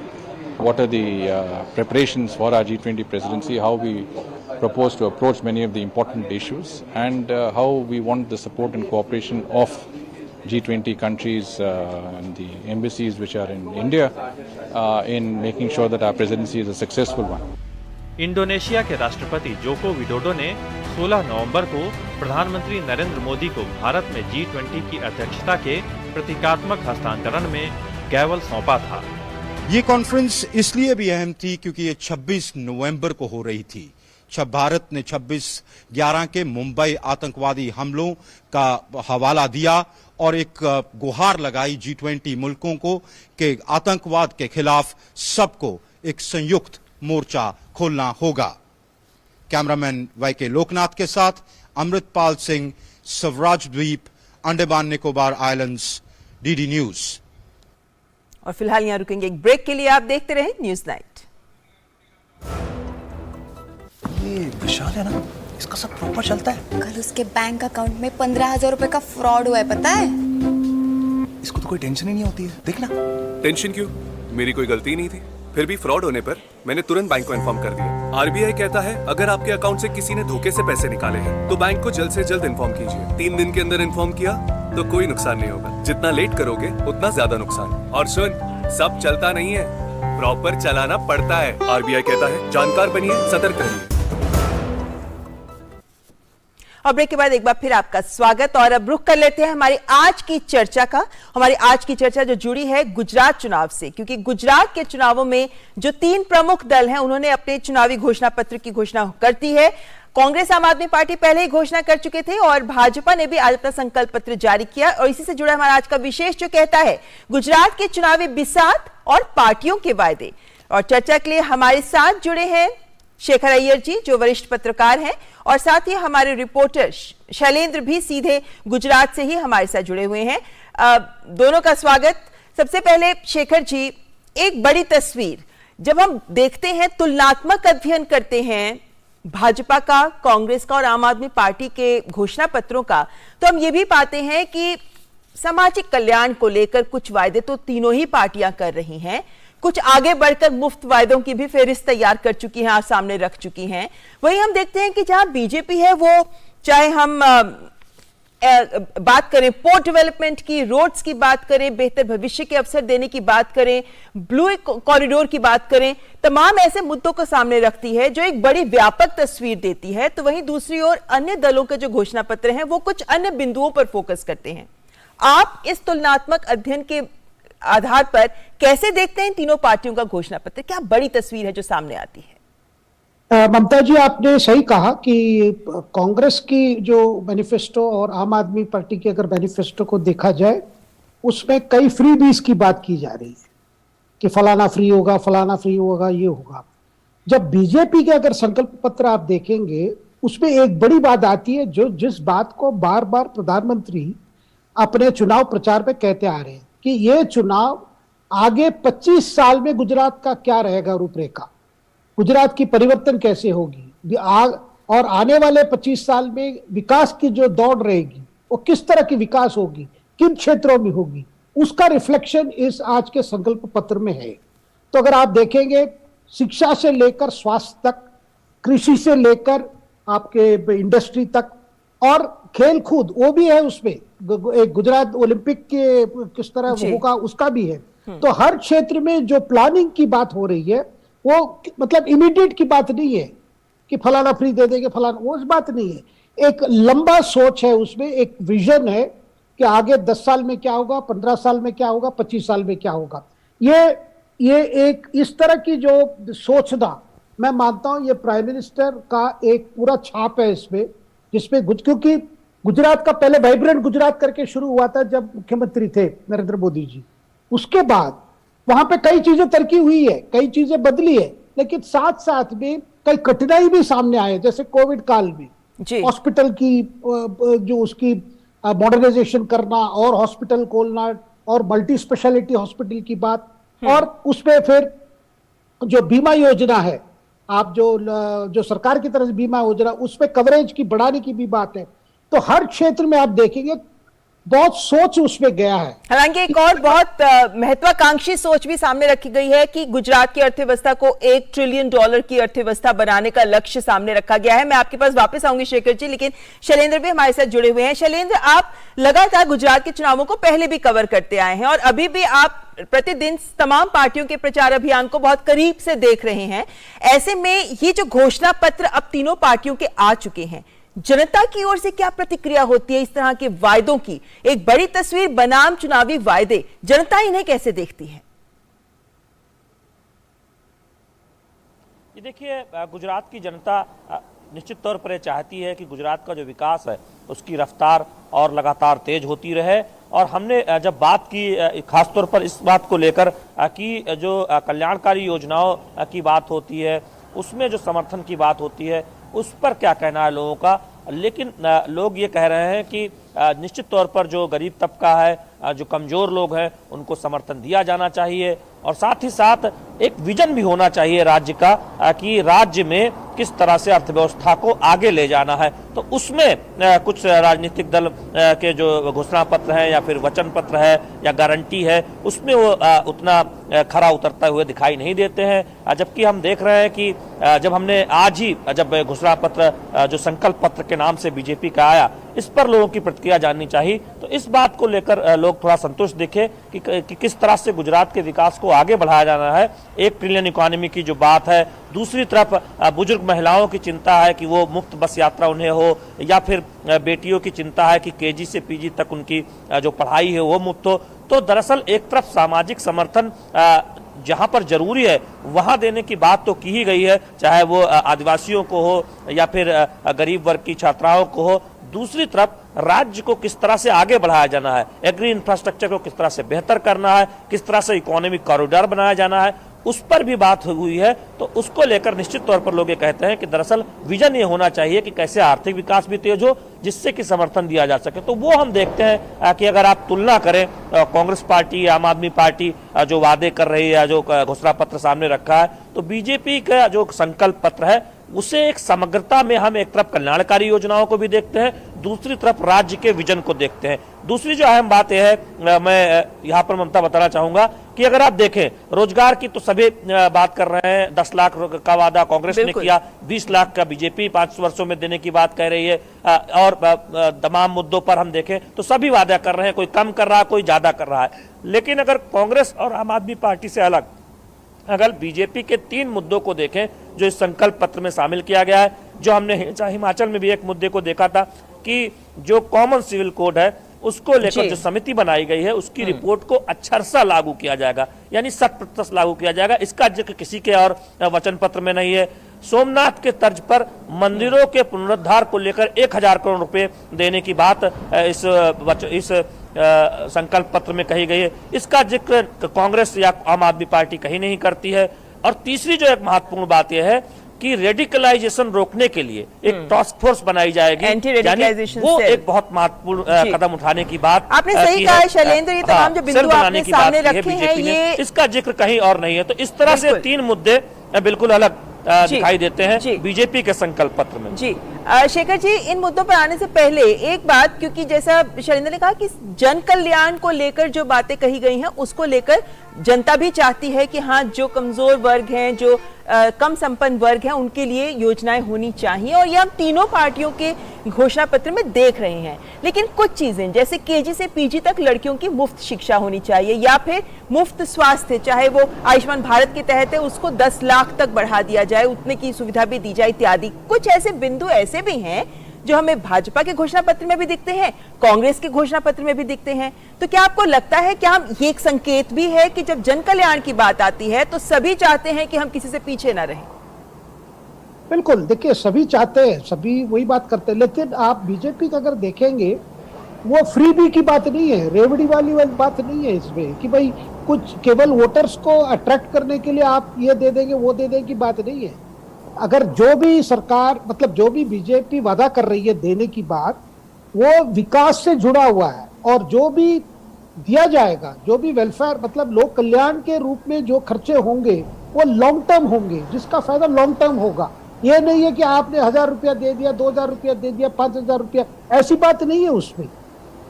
what are the preparations for our G20 presidency, how we propose to approach many of the important issues, and how we want the support and cooperation of G20 countries and the embassies which are in India in making sure that our presidency is a successful one. Indonesia के राष्ट्रपति Joko Widodo ने 16 नवंबर को प्रधानमंत्री नरेंद्र मोदी को भारत में G20 की अध्यक्षता के प्रतीकात्मक हस्तांतरण में गैवल सौंपा था। ये कॉन्फ्रेंस इसलिए भी अहम थी क्योंकि ये 26 नवंबर को हो रही थी, भारत ने 26/11 के मुंबई आतंकवादी हमलों का हवाला दिया और एक गुहार लगाई G20 मुल्कों को कि आतंकवाद के खिलाफ सबको एक संयुक्त मोर्चा खोलना होगा। कैमरामैन वाईके लोकनाथ के साथ अमृतपाल सिंह, स्वराज द्वीप, Andaman Nicobar islands, DD news. और फिलहाल यहां रुकेंगे एक ब्रेक के लिए। आप देखते रहें न्यूज नाइट। ये विशाल है ना, इसका सब प्रॉपर चलता है। कल उसके बैंक अकाउंट में 15,000 रुपए का फ्रॉड हुआ है, पता है? इसको तो कोई टेंशन ही नहीं होती है, देखना। टेंशन क्यों? मेरी कोई गलती नहीं थी। फिर भी फ्रॉड होने पर मैंने तुरंत बैंक को इन्फॉर्म कर दिया। आरबीआई कहता है अगर आपके अकाउंट से किसी ने धोखे से पैसे निकाले हैं तो बैंक को जल्द से जल्द इन्फॉर्म कीजिए। 3 दिन के अंदर इन्फॉर्म किया तो कोई नुकसान नहीं होगा। जितना लेट करोगे उतना ज्यादा नुकसान। और सुन, सब चलता नहीं है, प्रॉपर चलाना पड़ता है। आरबीआई कहता है जानकार बनिए, सतर्क रहिए। और ब्रेक के बाद एक बार फिर आपका स्वागत। और अब रुख कर लेते हैं हमारी आज की चर्चा का। हमारी आज की चर्चा जो जुड़ी है गुजरात चुनाव से, क्योंकि गुजरात के चुनावों में जो 3 प्रमुख दल हैं उन्होंने अपने चुनावी घोषणा पत्र की घोषणा कर दी है। कांग्रेस, आम आदमी पार्टी पहले ही घोषणा कर चुके थे और भाजपा ने भी आज अपना संकल्प पत्र जारी किया। और इसी से जुड़ा हमारा आज का विशेष जो कहता है गुजरात के चुनावी बिसात और पार्टियों के वायदे। और चर्चा के लिए हमारे साथ जुड़े हैं शेखर अय्यर जी, जो वरिष्ठ पत्रकार हैं, और साथ ही हमारे रिपोर्टर शैलेंद्र भी सीधे गुजरात से ही हमारे साथ जुड़े हुए हैं। दोनों का स्वागत। सबसे पहले शेखर जी, एक बड़ी तस्वीर जब हम देखते हैं, तुलनात्मक अध्ययन करते हैं भाजपा का, कांग्रेस का और आम आदमी पार्टी के घोषणा पत्रों का, तो हम ये भी पाते हैं कि सामाजिक कल्याण को लेकर कुछ वायदे तो तीनों ही पार्टियां कर रही हैं। कुछ आगे बढ़कर मुफ्त वायदों की भी फेहरिस्त तैयार कर चुकी हैं, आज सामने रख चुकी हैं। वहीं हम देखते हैं कि जहां बीजेपी है, वो चाहे हम बात करें पोर्ट डेवलपमेंट की, रोड्स की बात करें, बेहतर भविष्य के अवसर देने की बात करें, ब्लू कॉरिडोर की बात करें, तमाम ऐसे मुद्दों को सामने रखती है जो एक बड़ी व्यापक तस्वीर देती है। तो वहीं दूसरी ओर अन्य दलों के जो घोषणा पत्र हैं वो कुछ अन्य बिंदुओं पर फोकस करते हैं। आप इस तुलनात्मक अध्ययन के आधार पर कैसे देखते हैं तीनों पार्टियों का घोषणा पत्र? क्या बड़ी तस्वीर है जो सामने आती है? ममता जी, आपने सही कहा कि कांग्रेस की जो मैनिफेस्टो और आम आदमी पार्टी की अगर मैनिफेस्टो को देखा जाए, उसमें कई फ्रीबीज की बात की जा रही है कि फलाना फ्री होगा, फलाना फ्री होगा, ये होगा। जब बीजेपी के अगर संकल्प पत्र आप देखेंगे, उसमें एक बड़ी बात आती है, जो जिस बात को बार बार प्रधानमंत्री अपने चुनाव प्रचार में कहते आ रहे हैं कि ये चुनाव आगे 25 साल में गुजरात का क्या रहेगा रूपरेखा, गुजरात की परिवर्तन कैसे होगी, और आने वाले 25 साल में विकास की जो दौड़ रहेगी वो किस तरह की विकास होगी, किन क्षेत्रों में होगी, उसका रिफ्लेक्शन इस आज के संकल्प पत्र में है। तो अगर आप देखेंगे, शिक्षा से लेकर स्वास्थ्य तक, कृषि से लेकर आपके इंडस्ट्री तक, और खेल कूद वो भी है उसमें, एक गुजरात ओलंपिक के किस तरह होगा उसका भी है। तो हर क्षेत्र में जो प्लानिंग की बात हो रही है वो मतलब इमीडिएट की बात नहीं है कि फलाना फ्री दे देंगे, फलाना, वो इस बात नहीं है। एक लंबा सोच है उसमें, एक विजन है कि आगे 10 साल में क्या होगा, 15 साल में क्या होगा, 25 साल में क्या होगा। ये एक इस तरह की जो सोचना, मैं मानता हूं ये प्राइम मिनिस्टर का एक पूरा छाप है इसमें, जिसमें क्योंकि गुजरात का पहले वाइब्रेंट गुजरात करके शुरू हुआ था जब मुख्यमंत्री थे नरेंद्र मोदी जी। उसके बाद वहां पे कई चीजें तरक्की हुई है, कई चीजें बदली है, लेकिन साथ साथ में कई कठिनाई भी सामने आए, जैसे कोविड काल में हॉस्पिटल की जो उसकी मॉडर्नाइजेशन करना और हॉस्पिटल खोलना और मल्टी स्पेशलिटी हॉस्पिटल की बात, और उसमें फिर जो बीमा योजना है, आप जो सरकार की तरफ से बीमा योजना, उसमें कवरेज की बढ़ाने की भी बात है। तो हर क्षेत्र में आप देखेंगे बहुत सोच उसमें गया है। हालांकि एक और बहुत महत्वाकांक्षी सोच भी सामने रखी गई है कि गुजरात की अर्थव्यवस्था को $1 ट्रिलियन की अर्थव्यवस्था बनाने का लक्ष्य सामने रखा गया है। मैं आपके पास वापस आऊंगी शेखर जी, लेकिन शैलेंद्र भी हमारे साथ जुड़े हुए हैं। शैलेंद्र, आप लगातार गुजरात के चुनावों को पहले भी कवर करते आए हैं और अभी भी आप प्रतिदिन तमाम पार्टियों के प्रचार अभियान को बहुत करीब से देख रहे हैं। ऐसे में ये जो घोषणा पत्र अब तीनों पार्टियों के आ चुके हैं, जनता की ओर से क्या प्रतिक्रिया होती है इस तरह के वायदों की? एक बड़ी तस्वीर बनाम चुनावी वायदे, जनता इन्हें कैसे देखती है? कि देखिए गुजरात की जनता निश्चित तौर पर यह चाहती है कि गुजरात का जो विकास है उसकी रफ्तार और लगातार तेज होती रहे। और हमने जब बात की खासतौर पर इस बात को लेकर कि जो कल्याणकारी योजनाओं की बात होती है उसमें जो समर्थन की बात होती है उस पर क्या कहना है लोगों का, लेकिन लोग ये कह रहे हैं कि निश्चित तौर पर जो गरीब तबका है, जो कमज़ोर लोग हैं, उनको समर्थन दिया जाना चाहिए और साथ ही साथ एक विजन भी होना चाहिए राज्य का कि राज्य में किस तरह से अर्थव्यवस्था को आगे ले जाना है। तो उसमें कुछ राजनीतिक दल के जो घोषणा पत्र है या फिर वचन पत्र है या गारंटी है उसमें वो उतना खरा उतरता हुए दिखाई नहीं देते हैं। जबकि हम देख रहे हैं कि जब हमने आज ही जब घोषणा पत्र जो संकल्प पत्र के नाम से बीजेपी का आया, इस पर लोगों की प्रतिक्रिया जाननी चाहिए। तो इस बात को लेकर लोग थोड़ा संतुष्ट दिखे कि किस तरह से गुजरात के विकास को आगे बढ़ाया जाना है। 1 ट्रिलियन इकोनॉमी की जो बात है, दूसरी तरफ बुजुर्ग महिलाओं की चिंता है कि वो मुफ्त बस यात्रा उन्हें हो, या फिर बेटियों की चिंता है कि केजी से पीजी तक उनकी जो पढ़ाई है वो मुफ्त हो। तो दरअसल एक तरफ सामाजिक समर्थन जहां पर जरूरी है वहां देने की बात तो की ही गई है, चाहे वो आदिवासियों को हो या फिर गरीब वर्ग की छात्राओं को हो। दूसरी तरफ राज्य को किस तरह से आगे बढ़ाया जाना है, एग्री इंफ्रास्ट्रक्चर को किस तरह से बेहतर करना है, किस तरह से इकोनॉमिक कॉरिडोर बनाया जाना है, उस पर भी बात हुई है। तो उसको लेकर निश्चित तौर पर लोग ये कहते हैं कि दरअसल विजन ये होना चाहिए कि कैसे आर्थिक विकास भी तेज हो जिससे कि समर्थन दिया जा सके। तो वो हम देखते हैं कि अगर आप तुलना करें कांग्रेस पार्टी, आम आदमी पार्टी जो वादे कर रही है, जो घोषणा पत्र सामने रखा है, तो बीजेपी का जो संकल्प पत्र है उसे एक समग्रता में हम एक तरफ कल्याणकारी योजनाओं को भी देखते हैं, दूसरी तरफ राज्य के विजन को देखते हैं। दूसरी जो अहम बात यह है, मैं यहाँ पर ममता बताना चाहूंगा कि अगर आप देखें रोजगार की तो सभी बात कर रहे हैं, 10 लाख का वादा कांग्रेस ने किया, 20 लाख का बीजेपी 5 वर्षों में देने की बात कह रही है। और तमाम मुद्दों पर हम देखें तो सभी वादा कर रहे हैं, कोई कम कर रहा है, कोई ज्यादा कर रहा है। लेकिन अगर कांग्रेस और आम आदमी पार्टी से अलग अगर बीजेपी के 3 मुद्दों को देखें जो इस संकल्प पत्र में शामिल किया गया है, जो हमने हिमाचल में भी एक मुद्दे को देखा था कि जो कॉमन सिविल कोड है उसको लेकर जो समिति बनाई गई है उसकी रिपोर्ट को अक्षरशः लागू किया जाएगा, यानी 100% लागू किया जाएगा। इसका जिक्र किसी के और वचन पत्र में नहीं है। सोमनाथ के तर्ज पर मंदिरों के पुनरुद्धार को लेकर 1000 करोड़ रुपए देने की बात इस संकल्प पत्र में कही गई है। इसका जिक्र कांग्रेस या आम आदमी पार्टी कहीं नहीं करती है। और तीसरी जो एक महत्वपूर्ण बात यह है कि रेडिकलाइजेशन रोकने के लिए एक टास्क फोर्स बनाई जाएगी, यानी वो एक बहुत महत्वपूर्ण कदम उठाने की बात आपने सही कहा है शैलेंद्र। ये तमाम जो बिंदु आपने सामने रखे हैं ये इसका जिक्र कहीं और नहीं है। तो इस तरह से 3 मुद्दे बिल्कुल अलग दिखाई देते हैं बीजेपी के संकल्प पत्र में। जी शेखर जी, इन मुद्दों पर आने से पहले एक बात, क्योंकि जैसा शैलेंद्र ने कहा कि जन कल्याण को लेकर जो बातें कही गई हैं उसको लेकर जनता भी चाहती है कि हाँ, जो कमजोर वर्ग हैं, जो कम संपन्न वर्ग हैं, उनके लिए योजनाएं होनी चाहिए और ये हम तीनों पार्टियों के घोषणा पत्र में देख रहे हैं। लेकिन कुछ चीजें जैसे केजी से पीजी तक लड़कियों की मुफ्त शिक्षा होनी चाहिए या फिर मुफ्त स्वास्थ्य, चाहे वो आयुष्मान भारत के तहत है उसको 10 लाख तक बढ़ा दिया जाए, उतने की सुविधा भी दी जाए इत्यादि। कुछ ऐसे बिंदु ऐसे भी हैं जो हमें भाजपा के घोषणा पत्र में भी दिखते हैं, कांग्रेस के घोषणा पत्र में भी दिखते हैं। तो क्या आपको लगता है कि हम ये एक संकेत भी है कि जब जन कल्याण की बात आती है तो सभी चाहते हैं कि हम किसी से पीछे ना रहें? बिल्कुल, देखिए सभी चाहते हैं, सभी वही बात करते हैं। लेकिन आप बीजेपी का अगर देखेंगे वो फ्रीबी की बात नहीं है, रेवड़ी वाली बात नहीं है इसमें कि भाई कुछ केवल वोटर्स को अट्रैक्ट करने के लिए आप ये दे देंगे वो दे देंगे की बात नहीं है। अगर जो भी सरकार मतलब जो भी बीजेपी वादा कर रही है देने की बात, वो विकास से जुड़ा हुआ है और जो भी दिया जाएगा, जो भी वेलफेयर मतलब लोक कल्याण के रूप में जो खर्चे होंगे वो लॉन्ग टर्म होंगे, जिसका फायदा लॉन्ग टर्म होगा। ये नहीं है कि आपने 1000 रुपया दे दिया, 2000 रुपया दे दिया, 5000 रुपया, ऐसी बात नहीं है उसमें।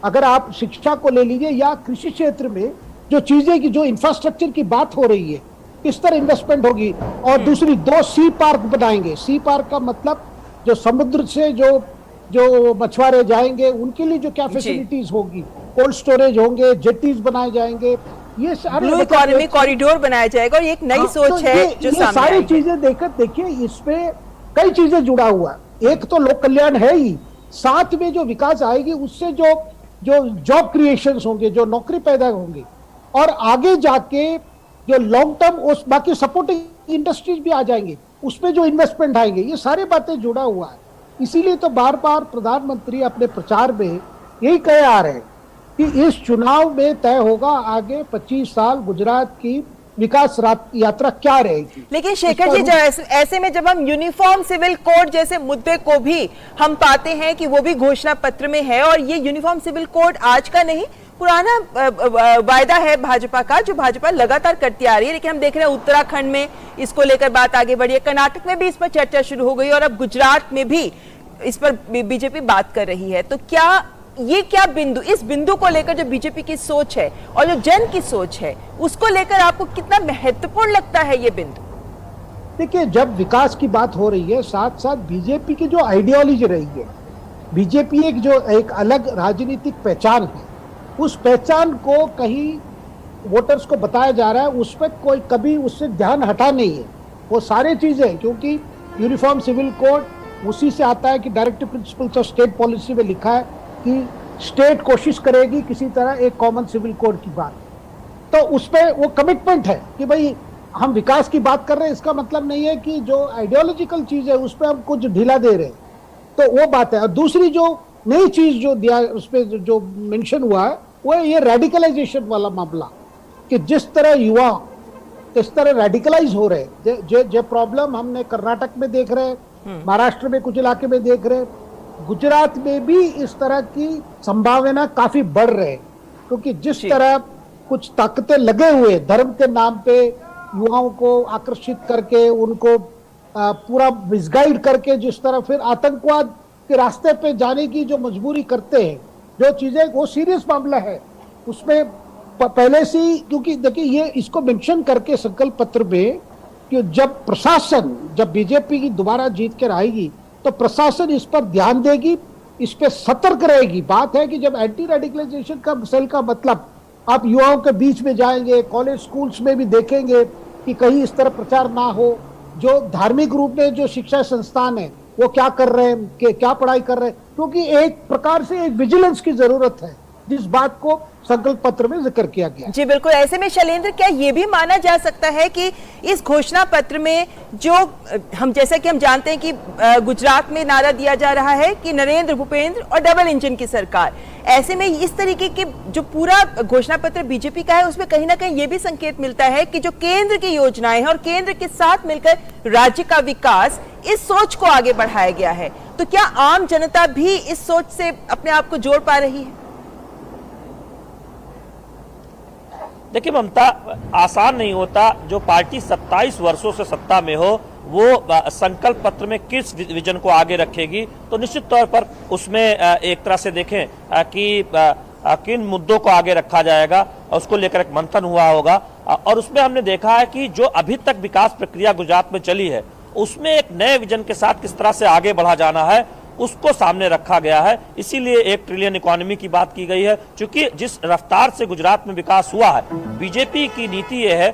अगर आप शिक्षा को ले लीजिए या कृषि क्षेत्र में जो चीजें की जो इंफ्रास्ट्रक्चर की बात हो रही है, किस तरह इन्वेस्टमेंट होगी। और दूसरी 2 सी पार्क बनाएंगे। सी पार्क का मतलब जो समुद्र से जो मछुआरे जाएंगे उनके लिए जो क्या फैसिलिटीज होगी, कोल्ड स्टोरेज होंगे, जेटीज बनाए जाएंगे, ये ब्लू इकोनॉमी कॉरिडोर बनाया जाएगा और एक नई सोच है जो ये सारी चीजें देखिए इसमें कई चीजें जुड़ा हुआ। एक तो लोक कल्याण है ही, साथ में जो विकास आएगी उससे जो जॉब क्रिएशंस होंगे, जो नौकरी पैदा होंगी और आगे जाके जो लॉन्ग टर्म उस बाकी सपोर्टिंग इंडस्ट्रीज भी आ जाएंगे। उसमें जो इन्वेस्टमेंट आएंगे, ये सारी बातें जुड़ा हुआ है। इसीलिए तो बार बार प्रधानमंत्री अपने प्रचार में यही कहे आ रहे हैं कि इस चुनाव में तय होगा आगे 25 साल गुजरात की विकास यात्रा क्या रहेगी। लेकिन शेखर जी, ऐसे में जब हम यूनिफॉर्म सिविल कोड जैसे मुद्दे को भी हम पाते हैं कि वो भी घोषणा पत्र में है, और ये यूनिफॉर्म सिविल कोड आज का नहीं, पुराना वायदा है भाजपा का, जो भाजपा लगातार करती आ रही है। लेकिन हम देख रहे हैं उत्तराखंड में इसको लेकर बात आगे बढ़ी है, कर्नाटक में भी इस पर चर्चा शुरू हो गई और अब गुजरात में भी इस पर बीजेपी बात कर रही है। तो क्या बिंदु, इस बिंदु को लेकर जो बीजेपी की सोच है और जो जन की सोच है, उसको लेकर आपको कितना महत्वपूर्ण लगता है ये बिंदु? देखिए, जब विकास की बात हो रही है, साथ साथ बीजेपी की जो आइडियोलॉजी रही है, बीजेपी एक अलग राजनीतिक पहचान है, उस पहचान को कहीं वोटर्स को बताया जा रहा है, उस पर कोई कभी उससे ध्यान हटा नहीं है। वो सारी चीजें, क्योंकि यूनिफॉर्म सिविल कोड उसी से आता है कि directive principles of state policy में लिखा है कि स्टेट कोशिश करेगी किसी तरह एक कॉमन सिविल कोड की बात, तो उस पर वो कमिटमेंट है कि भाई हम विकास की बात कर रहे हैं, इसका मतलब नहीं है कि जो आइडियोलॉजिकल चीज है उस पर हम कुछ ढीला दे रहे हैं, तो वो बात है। और दूसरी जो नई चीज जो दिया उस पर जो मेंशन हुआ है वो है ये रेडिकलाइजेशन वाला मामला, कि जिस तरह युवा किस तरह रेडिकलाइज हो रहे हैं, जो प्रॉब्लम हमने कर्नाटक में देख रहे हैं, महाराष्ट्र में कुछ इलाके में देख रहे हैं, गुजरात में भी इस तरह की संभावना काफी बढ़ रहे हैं, क्योंकि जिस तरह कुछ ताकतें लगे हुए धर्म के नाम पे युवाओं को आकर्षित करके उनको पूरा मिसगाइड करके जिस तरह फिर आतंकवाद के रास्ते पे जाने की जो मजबूरी करते हैं, जो चीजें, वो सीरियस मामला है। उसमें पहले से, क्योंकि देखिए ये इसको मेंशन करके संकल्प पत्र में कि जब बीजेपी की दोबारा जीत कर आएगी तो प्रशासन इस पर ध्यान देगी, इस पर सतर्क रहेगी। बात है कि जब एंटी रेडिकलाइजेशन का सेल का मतलब आप युवाओं के बीच में जाएंगे, कॉलेज स्कूल्स में भी देखेंगे कि कहीं इस तरह प्रचार ना हो, जो धार्मिक रूप में जो शिक्षा संस्थान है वो क्या कर रहे हैं, क्या पढ़ाई कर रहे हैं, क्योंकि एक प्रकार से एक विजिलेंस की जरूरत है, जिस बात को संकल्प पत्र में जिक्र किया गया। जी बिल्कुल। ऐसे में शैलेंद्र, क्या ये भी माना जा सकता है कि इस घोषणा पत्र में जो जैसा कि हम जानते हैं कि गुजरात में नारा दिया जा रहा है कि नरेंद्र, भूपेंद्र और डबल इंजन की सरकार, ऐसे में इस तरीके के जो पूरा घोषणा पत्र बीजेपी का है उसमें कहीं ना कहीं ये भी संकेत मिलता है कि जो केंद्र की योजनाएं हैं और केंद्र के साथ मिलकर राज्य का विकास, इस सोच को आगे बढ़ाया गया है। तो क्या आम जनता भी इस सोच से अपने आप को जोड़ पा रही है? देखिए ममता, आसान नहीं होता। जो पार्टी 27 वर्षों से सत्ता में हो वो संकल्प पत्र में किस विजन को आगे रखेगी, तो निश्चित तौर पर उसमें एक तरह से देखें कि किन मुद्दों को आगे रखा जाएगा, उसको लेकर एक मंथन हुआ होगा। और उसमें हमने देखा है कि जो अभी तक विकास प्रक्रिया गुजरात में चली है उसमें एक नए विजन के साथ किस तरह से आगे बढ़ा जाना है उसको सामने रखा गया है। इसीलिए 1 ट्रिलियन इकोनॉमी की बात की गई है, क्योंकि जिस रफ्तार से गुजरात में विकास हुआ है, बीजेपी की नीति ये है,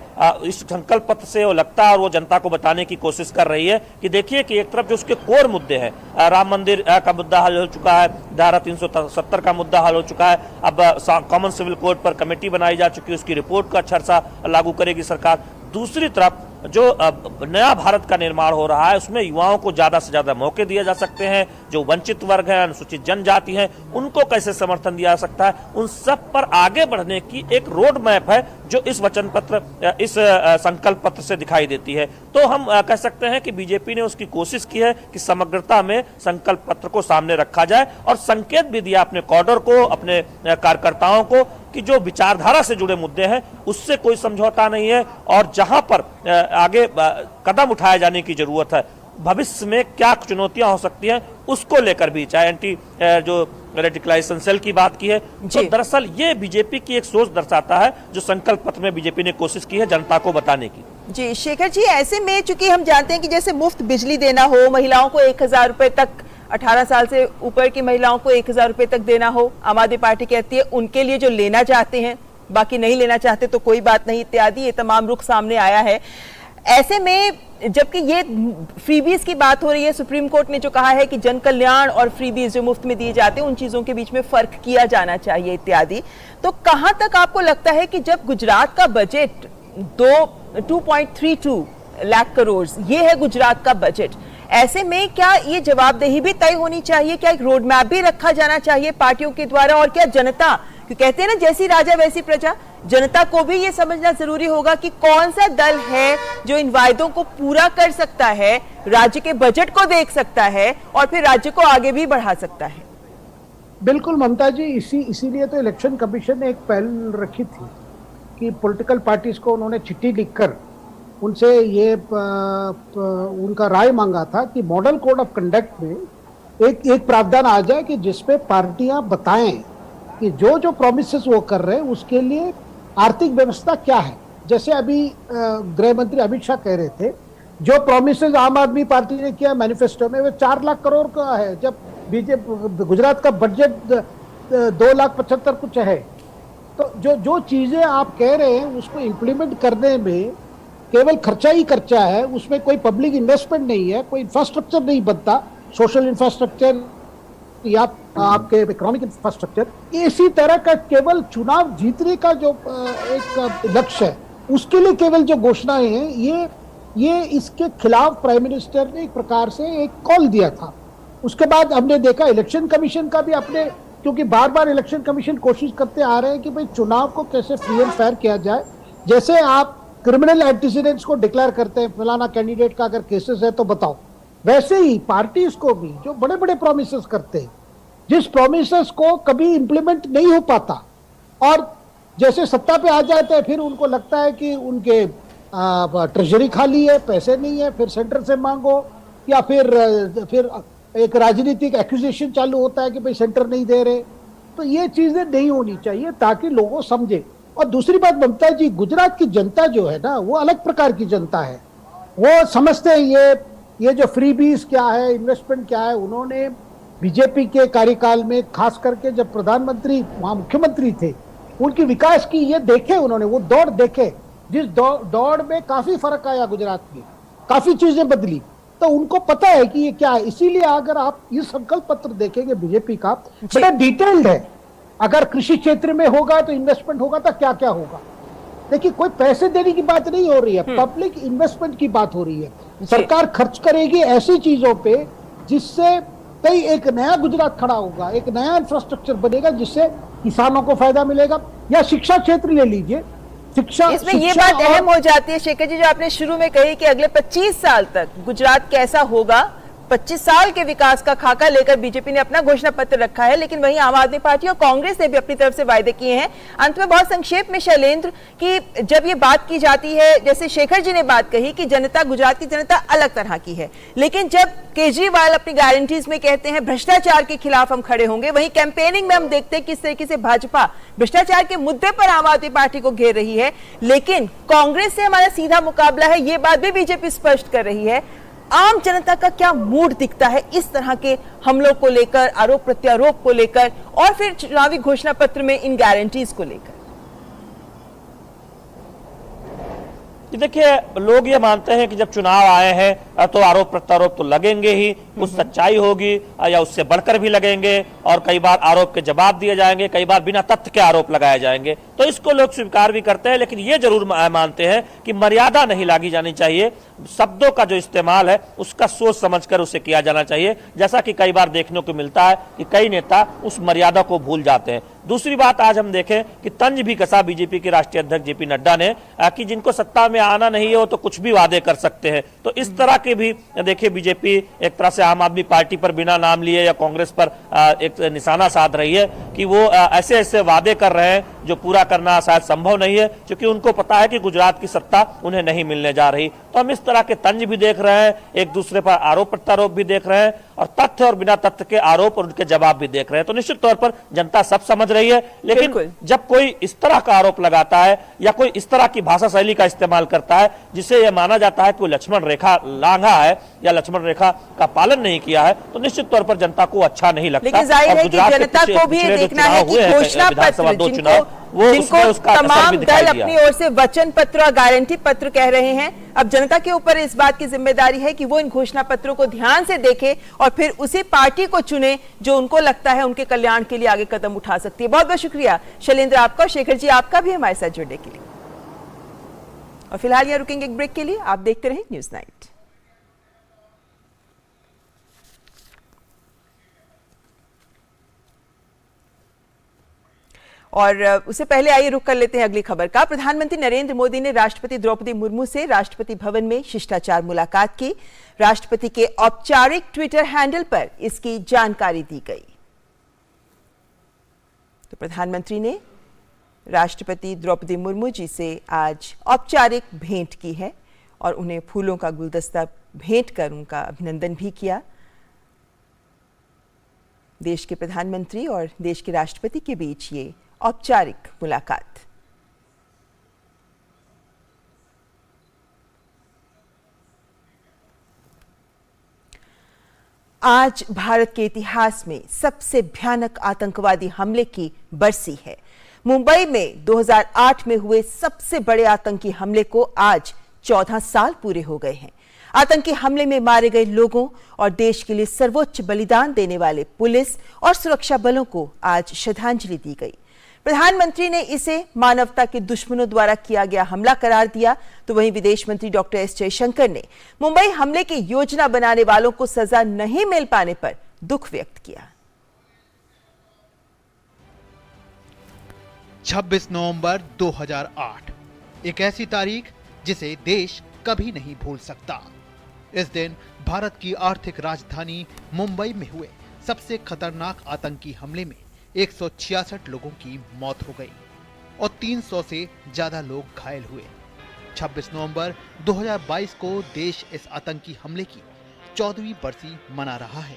इस संकल्प पत्र से वो लगता है और वो जनता को बताने की कोशिश कर रही है कि देखिए कि एक तरफ जो उसके कोर मुद्दे हैं, राम मंदिर का मुद्दा हल हो चुका है, धारा 370 का मुद्दा हल हो चुका है, अब कॉमन सिविल कोड पर कमेटी बनाई जा चुकी है, उसकी रिपोर्ट का अच्छा लागू करेगी सरकार। दूसरी तरफ जो नया भारत का निर्माण हो रहा है उसमें युवाओं को ज्यादा से ज्यादा मौके दिए जा सकते हैं, जो वंचित वर्ग हैं, अनुसूचित जनजाति हैं, उनको कैसे समर्थन दिया जा सकता है, उन सब पर आगे बढ़ने की एक रोड मैप है जो इस वचन पत्र, इस संकल्प पत्र से दिखाई देती है। तो हम कह सकते हैं कि बीजेपी ने उसकी कोशिश की है कि समग्रता में संकल्प पत्र को सामने रखा जाए और संकेत भी दिया अपने कॉडर को, अपने कार्यकर्ताओं को कि जो विचारधारा से जुड़े मुद्दे हैं उससे कोई समझौता नहीं है और जहां पर आगे कदम उठाए जाने की जरूरत है, भविष्य में क्या चुनौतियां हो सकती हैं उसको लेकर भी, चाहे एंटी जो रेडिकलाइजेशन सेल की बात की है, तो दरअसल ये बीजेपी की एक सोच दर्शाता है जो संकल्प पत्र में बीजेपी ने कोशिश की है जनता को बताने की। जी शेखर जी, ऐसे में चूंकि हम जानते हैं कि जैसे मुफ्त बिजली देना हो, महिलाओं को 1000 रुपए तक, 18 साल से ऊपर की महिलाओं को 1000 रुपए तक देना हो, आम आदमी पार्टी कहती है उनके लिए जो लेना चाहते हैं, बाकी नहीं लेना चाहते तो कोई बात नहीं, इत्यादि ये तमाम रुख सामने आया है। ऐसे में जबकि ये फ्रीबीज की बात हो रही है, सुप्रीम कोर्ट ने जो कहा है कि जन कल्याण और फ्रीबीज जो मुफ्त में दिए जाते हैं उन चीजों के बीच में फर्क किया जाना चाहिए इत्यादि, तो कहां तक आपको लगता है कि जब गुजरात का बजट 2.32 लाख करोड़, ये है गुजरात का बजट। ऐसे में क्या ये जवाबदेही भी तय होनी चाहिए, क्या एक रोड मैप भी रखा जाना चाहिए पार्टियों के द्वारा, और क्या जनता, क्योंकि कहते हैं ना जैसी राजा वैसी प्रजा, जनता को भी ये समझना जरूरी होगा कि कौन सा दल है जो इन वायदों को पूरा कर सकता है, राज्य के बजट को देख सकता है और फिर राज्य को आगे भी बढ़ा सकता है। बिल्कुल ममता जी, इसीलिए तो इलेक्शन कमीशन ने एक पहल रखी थी कि पॉलिटिकल पार्टीज को उन्होंने चिट्ठी लिखकर उनसे ये उनका राय मांगा था कि मॉडल कोड ऑफ कंडक्ट में एक प्रावधान आ जाए कि जिसपे पार्टियां बताएं कि जो जो प्रोमिसेस वो कर रहे हैं उसके लिए आर्थिक व्यवस्था क्या है। जैसे अभी गृह मंत्री अमित शाह कह रहे थे, जो प्रोमिसेस आम आदमी पार्टी ने किया मैनिफेस्टो में वो 4 लाख करोड़ का है, जब बीजेपी गुजरात का बजट 2,75,00,000 कुछ है। तो जो चीजें आप कह रहे हैं उसको इम्प्लीमेंट करने में केवल खर्चा ही खर्चा है, उसमें कोई पब्लिक इन्वेस्टमेंट नहीं है, कोई इंफ्रास्ट्रक्चर नहीं बनता, सोशल इंफ्रास्ट्रक्चर या आपके इकोनॉमिक इंफ्रास्ट्रक्चर। इसी तरह का केवल चुनाव जीतने का जो एक लक्ष्य है उसके लिए केवल जो घोषणाएं हैं, ये इसके खिलाफ प्राइम मिनिस्टर ने एक प्रकार से एक कॉल दिया था। उसके बाद हमने देखा इलेक्शन कमीशन का भी अपने, क्योंकि बार बार इलेक्शन कमीशन कोशिश करते आ रहे हैं कि भाई चुनाव को कैसे फ्री एंड फेयर किया जाए। जैसे आप क्रिमिनल एंटीसीडेंट्स को डिक्लेयर करते हैं, फलाना कैंडिडेट का अगर केसेस है तो बताओ, वैसे ही पार्टीज को भी जो बड़े बड़े प्रोमिसेस करते हैं, जिस प्रोमिसेस को कभी इंप्लीमेंट नहीं हो पाता और जैसे सत्ता पे आ जाते हैं फिर उनको लगता है कि उनके ट्रेजरी खाली है, पैसे नहीं है, फिर सेंटर से मांगो, या फिर एक राजनीतिक एक्यूजेशन चालू होता है कि भाई सेंटर नहीं दे रहे। तो ये चीजें नहीं होनी चाहिए ताकि लोगों समझे। और दूसरी बात ममता जी, गुजरात की जनता जो है ना वो अलग प्रकार की जनता है। वो समझते हैं ये जो फ्रीबीज क्या है, इन्वेस्टमेंट क्या है। उन्होंने बीजेपी के कार्यकाल में खास करके जब प्रधानमंत्री वहां मुख्यमंत्री थे उनकी विकास की ये देखे, उन्होंने वो दौड़ देखे, जिस दौड़ में काफी फर्क आया गुजरात में, काफी चीजें बदली। तो उनको पता है कि ये क्या है। इसीलिए अगर आप ये संकल्प पत्र देखेंगे बीजेपी का, बड़ा डिटेल्ड है। अगर कृषि क्षेत्र में होगा तो इन्वेस्टमेंट होगा तो क्या क्या होगा। देखिए कोई पैसे देने की बात नहीं हो रही है, पब्लिक इन्वेस्टमेंट की बात हो रही है। सरकार खर्च करेगी ऐसी चीजों पे जिससे कई एक नया गुजरात खड़ा होगा, एक नया इंफ्रास्ट्रक्चर बनेगा जिससे किसानों को फायदा मिलेगा। या शिक्षा क्षेत्र ले लीजिए, इसमें ये बात अहम हो जाती है शेखर जी, जो आपने शुरू में कही कि अगले 25 साल तक गुजरात कैसा होगा। 25 साल के विकास का खाका लेकर बीजेपी ने अपना घोषणा पत्र रखा है, लेकिन वहीं आम आदमी पार्टी और कांग्रेस ने भी अपनी तरफ से वायदे किए हैं। अंत में बहुत संक्षेप में शैलेंद्र, कि जब ये बात की जाती है, जैसे शेखर जी ने बात कही कि जनता, गुजरात की जनता अलग तरह की है, लेकिन जब केजरीवाल अपनी गारंटीज में कहते हैं भ्रष्टाचार के खिलाफ हम खड़े होंगे, वहीं कैंपेनिंग में हम देखते हैं किस तरीके से भाजपा भ्रष्टाचार के मुद्दे पर आम आदमी पार्टी को घेर रही है, लेकिन कांग्रेस से हमारा सीधा मुकाबला है, ये बात भी बीजेपी स्पष्ट कर रही है। आम जनता का क्या मूड दिखता है इस तरह के हमलों को लेकर, आरोप प्रत्यारोप को लेकर, और फिर चुनावी घोषणा पत्र में इन गारंटीज को लेकर? देखिए, लोग ये मानते हैं कि जब चुनाव आए हैं तो आरोप प्रत्यारोप तो लगेंगे ही, कुछ सच्चाई होगी या उससे बढ़कर भी लगेंगे, और कई बार आरोप के जवाब दिए जाएंगे, कई बार बिना तथ्य के आरोप लगाए जाएंगे। तो इसको लोग स्वीकार भी करते हैं, लेकिन ये जरूर मानते हैं कि मर्यादा नहीं लागी जानी चाहिए। शब्दों का जो इस्तेमाल है उसका सोच समझकर उसे किया जाना चाहिए, जैसा कि कई बार देखने को मिलता है कि कई नेता उस मर्यादा को भूल जाते हैं। दूसरी बात, आज हम देखें कि तंज भी कसा बीजेपी के राष्ट्रीय अध्यक्ष जेपी नड्डा ने कि जिनको सत्ता में आना नहीं है वो तो कुछ भी वादे कर सकते हैं। तो इस तरह के भी देखिए, बीजेपी एक तरह से आम आदमी पार्टी पर बिना नाम लिए या कांग्रेस पर एक निशाना साध रही है कि वो ऐसे ऐसे वादे कर रहे हैं जो पूरा करना शायद संभव नहीं है, क्योंकि उनको पता है कि गुजरात की सत्ता उन्हें नहीं मिलने जा रही। तो हम इस तरह के तंज भी देख रहे हैं, एक दूसरे पर आरोप प्रत्यारोप भी देख रहे हैं, और तथ्य और बिना तथ्य के आरोप और उनके जवाब भी देख रहे हैं। तो निश्चित तौर पर जनता सब समझ रही है, लेकिन जब कोई इस तरह का आरोप लगाता है या कोई इस तरह की भाषा शैली का इस्तेमाल करता है जिसे यह माना जाता है कि वो लक्ष्मण रेखा लांघा है या लक्ष्मण रेखा का पालन नहीं किया है, तो निश्चित तौर पर जनता को अच्छा नहीं लगता। लेकिन जाहिर है कि जनता को भी ये देखना है कि घोषणा पत्र जिनको तमाम दल अपनी ओर से वचन पत्र और गारंटी पत्र कह रहे हैं, अब जनता के ऊपर इस बात की जिम्मेदारी है कि वो इन घोषणा पत्रों को ध्यान से देखे और फिर उसी पार्टी को चुने जो उनको लगता है उनके कल्याण के लिए आगे कदम उठा सकती है। बहुत बहुत शुक्रिया शैलेंद्र आपका, और शेखर जी आपका भी हमारे साथ जुड़ने के लिए। और फिलहाल यहाँ रुकेंगे एक ब्रेक के लिए। आप देखते रहें न्यूज नाइट। और उससे पहले आइए रुक कर लेते हैं अगली खबर का। प्रधानमंत्री नरेंद्र मोदी ने राष्ट्रपति द्रौपदी मुर्मू से राष्ट्रपति भवन में शिष्टाचार मुलाकात की। राष्ट्रपति के औपचारिक ट्विटर हैंडल पर इसकी जानकारी दी गई। तो प्रधानमंत्री ने राष्ट्रपति द्रौपदी मुर्मू जी से आज औपचारिक भेंट की है और उन्हें फूलों का गुलदस्ता भेंट कर उनका अभिनंदन भी किया। देश के प्रधानमंत्री और देश के राष्ट्रपति के बीच ये औपचारिक मुलाकात। आज भारत के इतिहास में सबसे भयानक आतंकवादी हमले की बरसी है। मुंबई में 2008 में हुए सबसे बड़े आतंकी हमले को आज 14 साल पूरे हो गए हैं। आतंकी हमले में मारे गए लोगों और देश के लिए सर्वोच्च बलिदान देने वाले पुलिस और सुरक्षा बलों को आज श्रद्धांजलि दी गई। प्रधानमंत्री ने इसे मानवता के दुश्मनों द्वारा किया गया हमला करार दिया, तो वहीं विदेश मंत्री डॉक्टर एस जयशंकर ने मुंबई हमले की योजना बनाने वालों को सजा नहीं मिल पाने पर दुख व्यक्त किया। 26 नवंबर 2008 एक ऐसी तारीख जिसे देश कभी नहीं भूल सकता। इस दिन भारत की आर्थिक राजधानी मुंबई में हुए सबसे खतरनाक आतंकी हमले में 166 लोगों की मौत हो गई और 300 से ज्यादा लोग घायल हुए। 26 नवंबर 2022 को देश इस आतंकी हमले की 14वीं बरसी मना रहा है।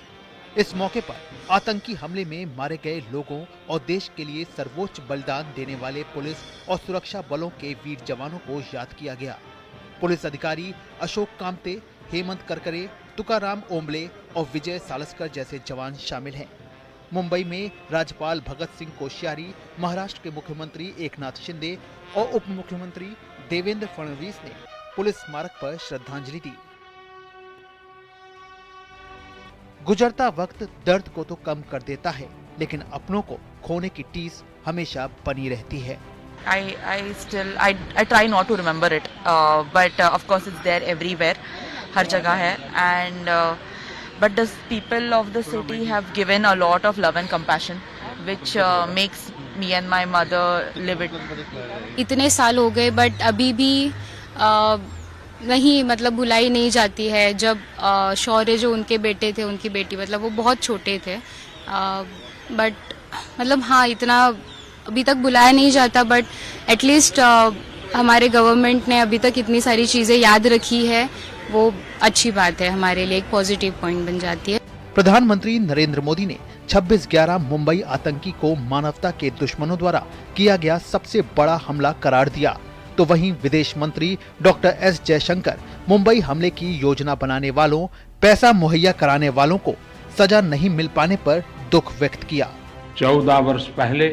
इस मौके पर आतंकी हमले में मारे गए लोगों और देश के लिए सर्वोच्च बलिदान देने वाले पुलिस और सुरक्षा बलों के वीर जवानों को याद किया गया। पुलिस अधिकारी अशोक कामते, हेमंत करकरे, तुकाराम ओम्बले और विजय सालस्कर जैसे जवान शामिल हैं। मुंबई में राज्यपाल भगत सिंह कोश्यारी, महाराष्ट्र के मुख्यमंत्री एकनाथ शिंदे और उप मुख्यमंत्री देवेंद्र फडणवीस ने पुलिस स्मारक पर श्रद्धांजलि दी। गुजरता वक्त दर्द को तो कम कर देता है, लेकिन अपनों को खोने की टीस हमेशा बनी रहती है। I try not to remember it, but of course it's there everywhere, हर जगह है, and but the people of the city have given a lot of love and compassion, which makes me and my mother live it. इतने साल हो गए but अभी भी नहीं मतलब भुलाई नहीं जाती है। जब शौर्य जो उनके बेटे थे, उनकी बेटी, मतलब वो बहुत छोटे थे, बट मतलब हाँ इतना अभी तक बुलाया नहीं जाता, बट एटलीस्ट हमारे गवर्नमेंट ने अभी तक इतनी सारी चीज़ें याद रखी है, वो अच्छी बात है, हमारे लिए एक पॉजिटिव पॉइंट बन जाती है। प्रधानमंत्री नरेंद्र मोदी ने 26/11 मुंबई आतंकी को मानवता के दुश्मनों द्वारा किया गया सबसे बड़ा हमला करार दिया, तो वहीं विदेश मंत्री डॉक्टर एस जयशंकर मुंबई हमले की योजना बनाने वालों, पैसा मुहैया कराने वालों को सजा नहीं मिल पाने पर दुख व्यक्त किया। 14 वर्ष पहले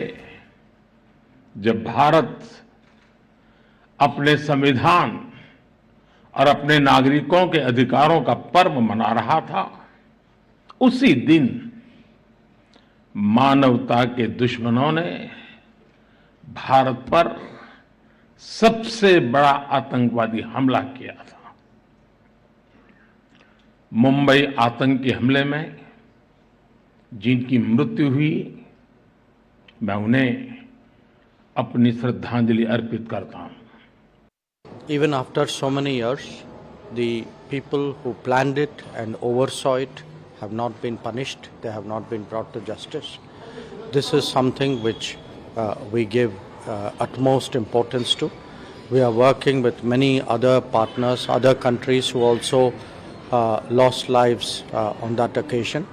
जब भारत अपने संविधान और अपने नागरिकों के अधिकारों का पर्व मना रहा था, उसी दिन मानवता के दुश्मनों ने भारत पर सबसे बड़ा आतंकवादी हमला किया था। मुंबई आतंकी हमले में जिनकी मृत्यु हुई, मैं उन्हें अपनी श्रद्धांजलि अर्पित करता हूं। Even after so many years, the people who planned it and oversaw it have not been punished. They have not been brought to justice. This is something which we give utmost importance to. We are working with many other partners, other countries who also lost lives on that occasion,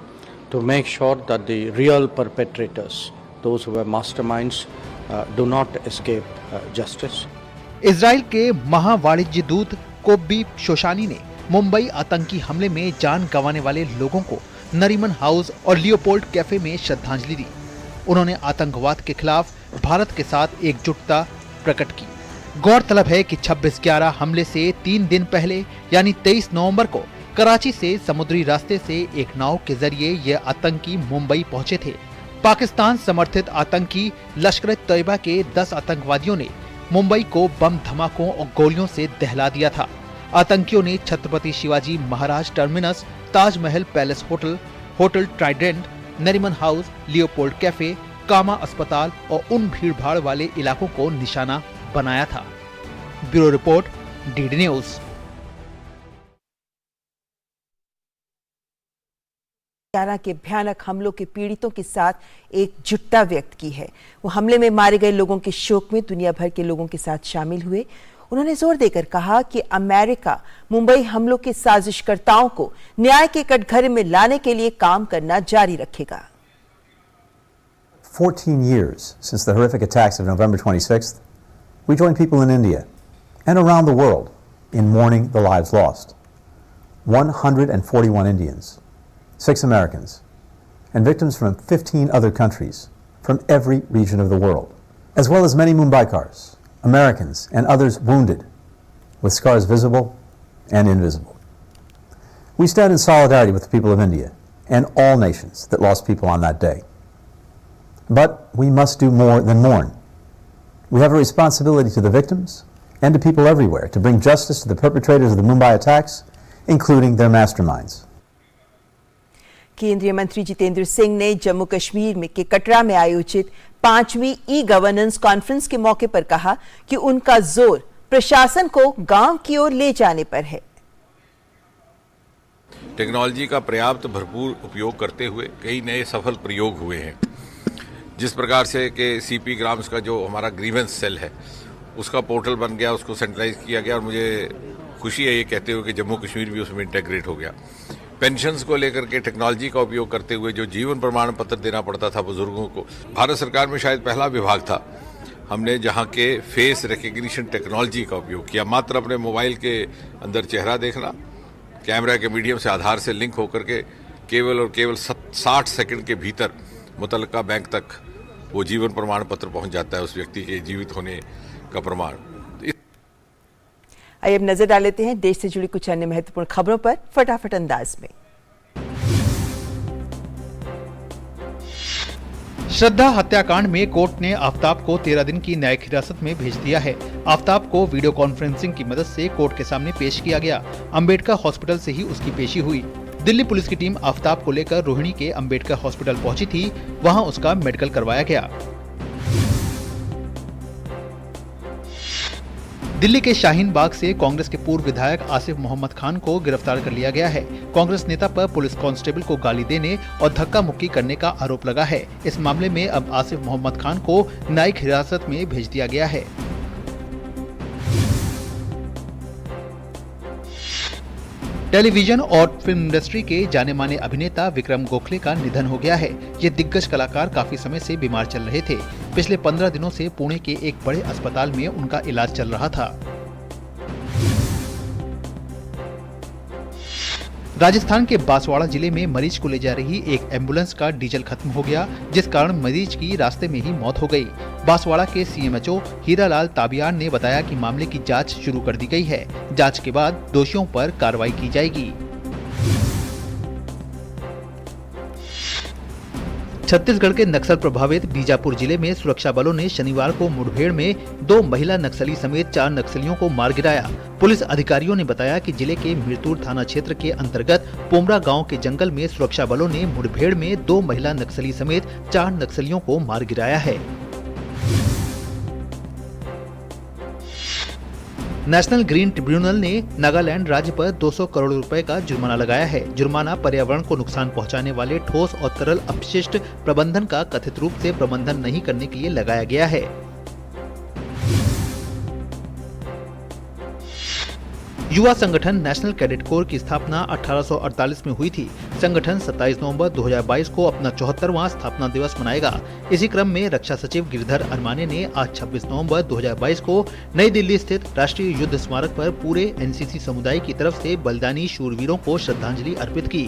to make sure that the real perpetrators, those who were masterminds, do not escape justice. Israel के महावाणिज्य दूत कोब्बी शोशानी ने मुंबई आतंकी हमले में जान गंवाने वाले लोगों को नरीमन हाउस और लियोपोल्ड कैफे में श्रद्धांजलि दी। उन्होंने आतंकवाद के खिलाफ भारत के साथ एकजुटता प्रकट की। गौरतलब है कि 26/11 हमले से 3 दिन पहले यानी 23 नवंबर को कराची से समुद्री रास्ते से एक नाव के जरिए ये आतंकी मुंबई पहुंचे थे। पाकिस्तान समर्थित आतंकी लश्कर-ए-तैयबा के 10 आतंकवादियों ने मुंबई को बम धमाकों और गोलियों से दहला दिया था। आतंकियों ने Chhatrapati Shivaji Maharaj Terminus, Taj Mahal Palace Hotel, Hotel Trident, Nariman House, Leopold Cafe, Cama अस्पताल और उन भीड़भाड़ वाले इलाकों को निशाना बनाया था। Bureau report, DD news. के भयानक हमलों के पीड़ितों के साथ एकजुटता व्यक्त की है। वो हमले में मारे गए लोगों के शोक में दुनिया भर के लोगों के साथ शामिल हुए। उन्होंने जोर देकर कहा कि अमेरिका मुंबई हमलों के साजिशकर्ताओं को न्याय के कटघरे में लाने के लिए काम करना जारी रखेगा। 14 years since the horrific attacks of November 26th, we join people in India and around the world in mourning the lives lost. 141 Indians, 6 Americans, and victims from 15 other countries from every region of the world, as well as many Mumbaikars, Americans, and others wounded, with scars visible and invisible. We stand in solidarity with the people of India and all nations that lost people on that day. But we must do more than mourn. We have a responsibility to the victims and to people everywhere to bring justice to the perpetrators of the Mumbai attacks, including their masterminds. केंद्रीय मंत्री जितेंद्र सिंह ने जम्मू कश्मीर में के कटरा में आयोजित 5वीं e-governance conference के मौके पर कहा कि उनका जोर प्रशासन को गांव की ओर ले जाने पर है। टेक्नोलॉजी का पर्याप्त भरपूर उपयोग करते हुए कई नए सफल प्रयोग हुए हैं। जिस प्रकार से कि सीपी ग्राम्स का जो हमारा ग्रीवेंस सेल है उसका पोर्टल बन गया, उसको सेंट्रलाइज किया गया और मुझे खुशी है ये कहते हुए कि जम्मू कश्मीर भी उसमें इंटेग्रेट हो गया। पेंशन्स को लेकर के टेक्नोलॉजी का उपयोग करते हुए जो जीवन प्रमाण पत्र देना पड़ता था बुजुर्गों को, भारत सरकार में शायद पहला विभाग था हमने जहां के फेस रिकग्निशन टेक्नोलॉजी का उपयोग किया। मात्र अपने मोबाइल के अंदर चेहरा देखना, कैमरा के मीडियम से आधार से लिंक होकर के केवल और केवल 60 सेकंड के भीतर मुतल्लिका बैंक तक वो जीवन प्रमाण पत्र पहुंच जाता है, उस व्यक्ति के जीवित होने का प्रमाण। आइए अब नजर डाल लेते हैं देश से जुड़ी कुछ अन्य महत्वपूर्ण खबरों पर फटाफट अंदाज में। श्रद्धा हत्याकांड में कोर्ट ने आफताब को 13 दिन की न्यायिक हिरासत में भेज दिया है। आफताब को वीडियो कॉन्फ्रेंसिंग की मदद से कोर्ट के सामने पेश किया गया। अंबेडकर हॉस्पिटल से ही उसकी पेशी हुई। दिल्ली पुलिस की टीम आफताब को लेकर रोहिणी के अंबेडकर हॉस्पिटल पहुंची थी, वहां उसका मेडिकल करवाया गया। दिल्ली के शाहीन बाग से कांग्रेस के पूर्व विधायक आसिफ मोहम्मद खान को गिरफ्तार कर लिया गया है। कांग्रेस नेता पर पुलिस कांस्टेबल को गाली देने और धक्का मुक्की करने का आरोप लगा है। इस मामले में अब आसिफ मोहम्मद खान को न्यायिक हिरासत में भेज दिया गया है। टेलीविजन और फिल्म इंडस्ट्री के जाने माने अभिनेता विक्रम गोखले का निधन हो गया है। ये दिग्गज कलाकार काफी समय से बीमार चल रहे थे। पिछले 15 दिनों से पुणे के एक बड़े अस्पताल में उनका इलाज चल रहा था। राजस्थान के बांसवाड़ा जिले में मरीज को ले जा रही एक एम्बुलेंस का डीजल खत्म हो गया, जिस कारण मरीज की रास्ते में ही मौत हो गई। बांसवाड़ा के सीएमएचओ हीरालाल ताबियार ने बताया कि मामले की जांच शुरू कर दी गई है। जांच के बाद दोषियों पर कार्रवाई की जाएगी। छत्तीसगढ़ के नक्सल प्रभावित बीजापुर जिले में सुरक्षा बलों ने शनिवार को मुठभेड़ में 2 महिला नक्सली समेत 4 नक्सलियों को मार गिराया। पुलिस अधिकारियों ने बताया कि जिले के मिरतुर थाना क्षेत्र के अंतर्गत पोमरा गांव के जंगल में सुरक्षा बलों ने मुठभेड़ में 2 महिला नक्सली समेत 4 नक्सलियों को मार गिराया है। नेशनल ग्रीन ट्रिब्यूनल ने नागालैंड राज्य पर 200 करोड़ रुपए का जुर्माना लगाया है। जुर्माना पर्यावरण को नुकसान पहुंचाने वाले ठोस और तरल अपशिष्ट प्रबंधन का कथित रूप से प्रबंधन नहीं करने के लिए लगाया गया है। युवा संगठन नेशनल कैडेट कोर की स्थापना 1848 में हुई थी। संगठन 27 नवंबर 2022 को अपना 74वां स्थापना दिवस मनाएगा। इसी क्रम में रक्षा सचिव गिरिधर अरमाने ने आज 26 नवंबर 2022 को नई दिल्ली स्थित राष्ट्रीय युद्ध स्मारक पर पूरे एनसीसी समुदाय की तरफ से बलिदानी शूरवीरों को श्रद्धांजलि अर्पित की।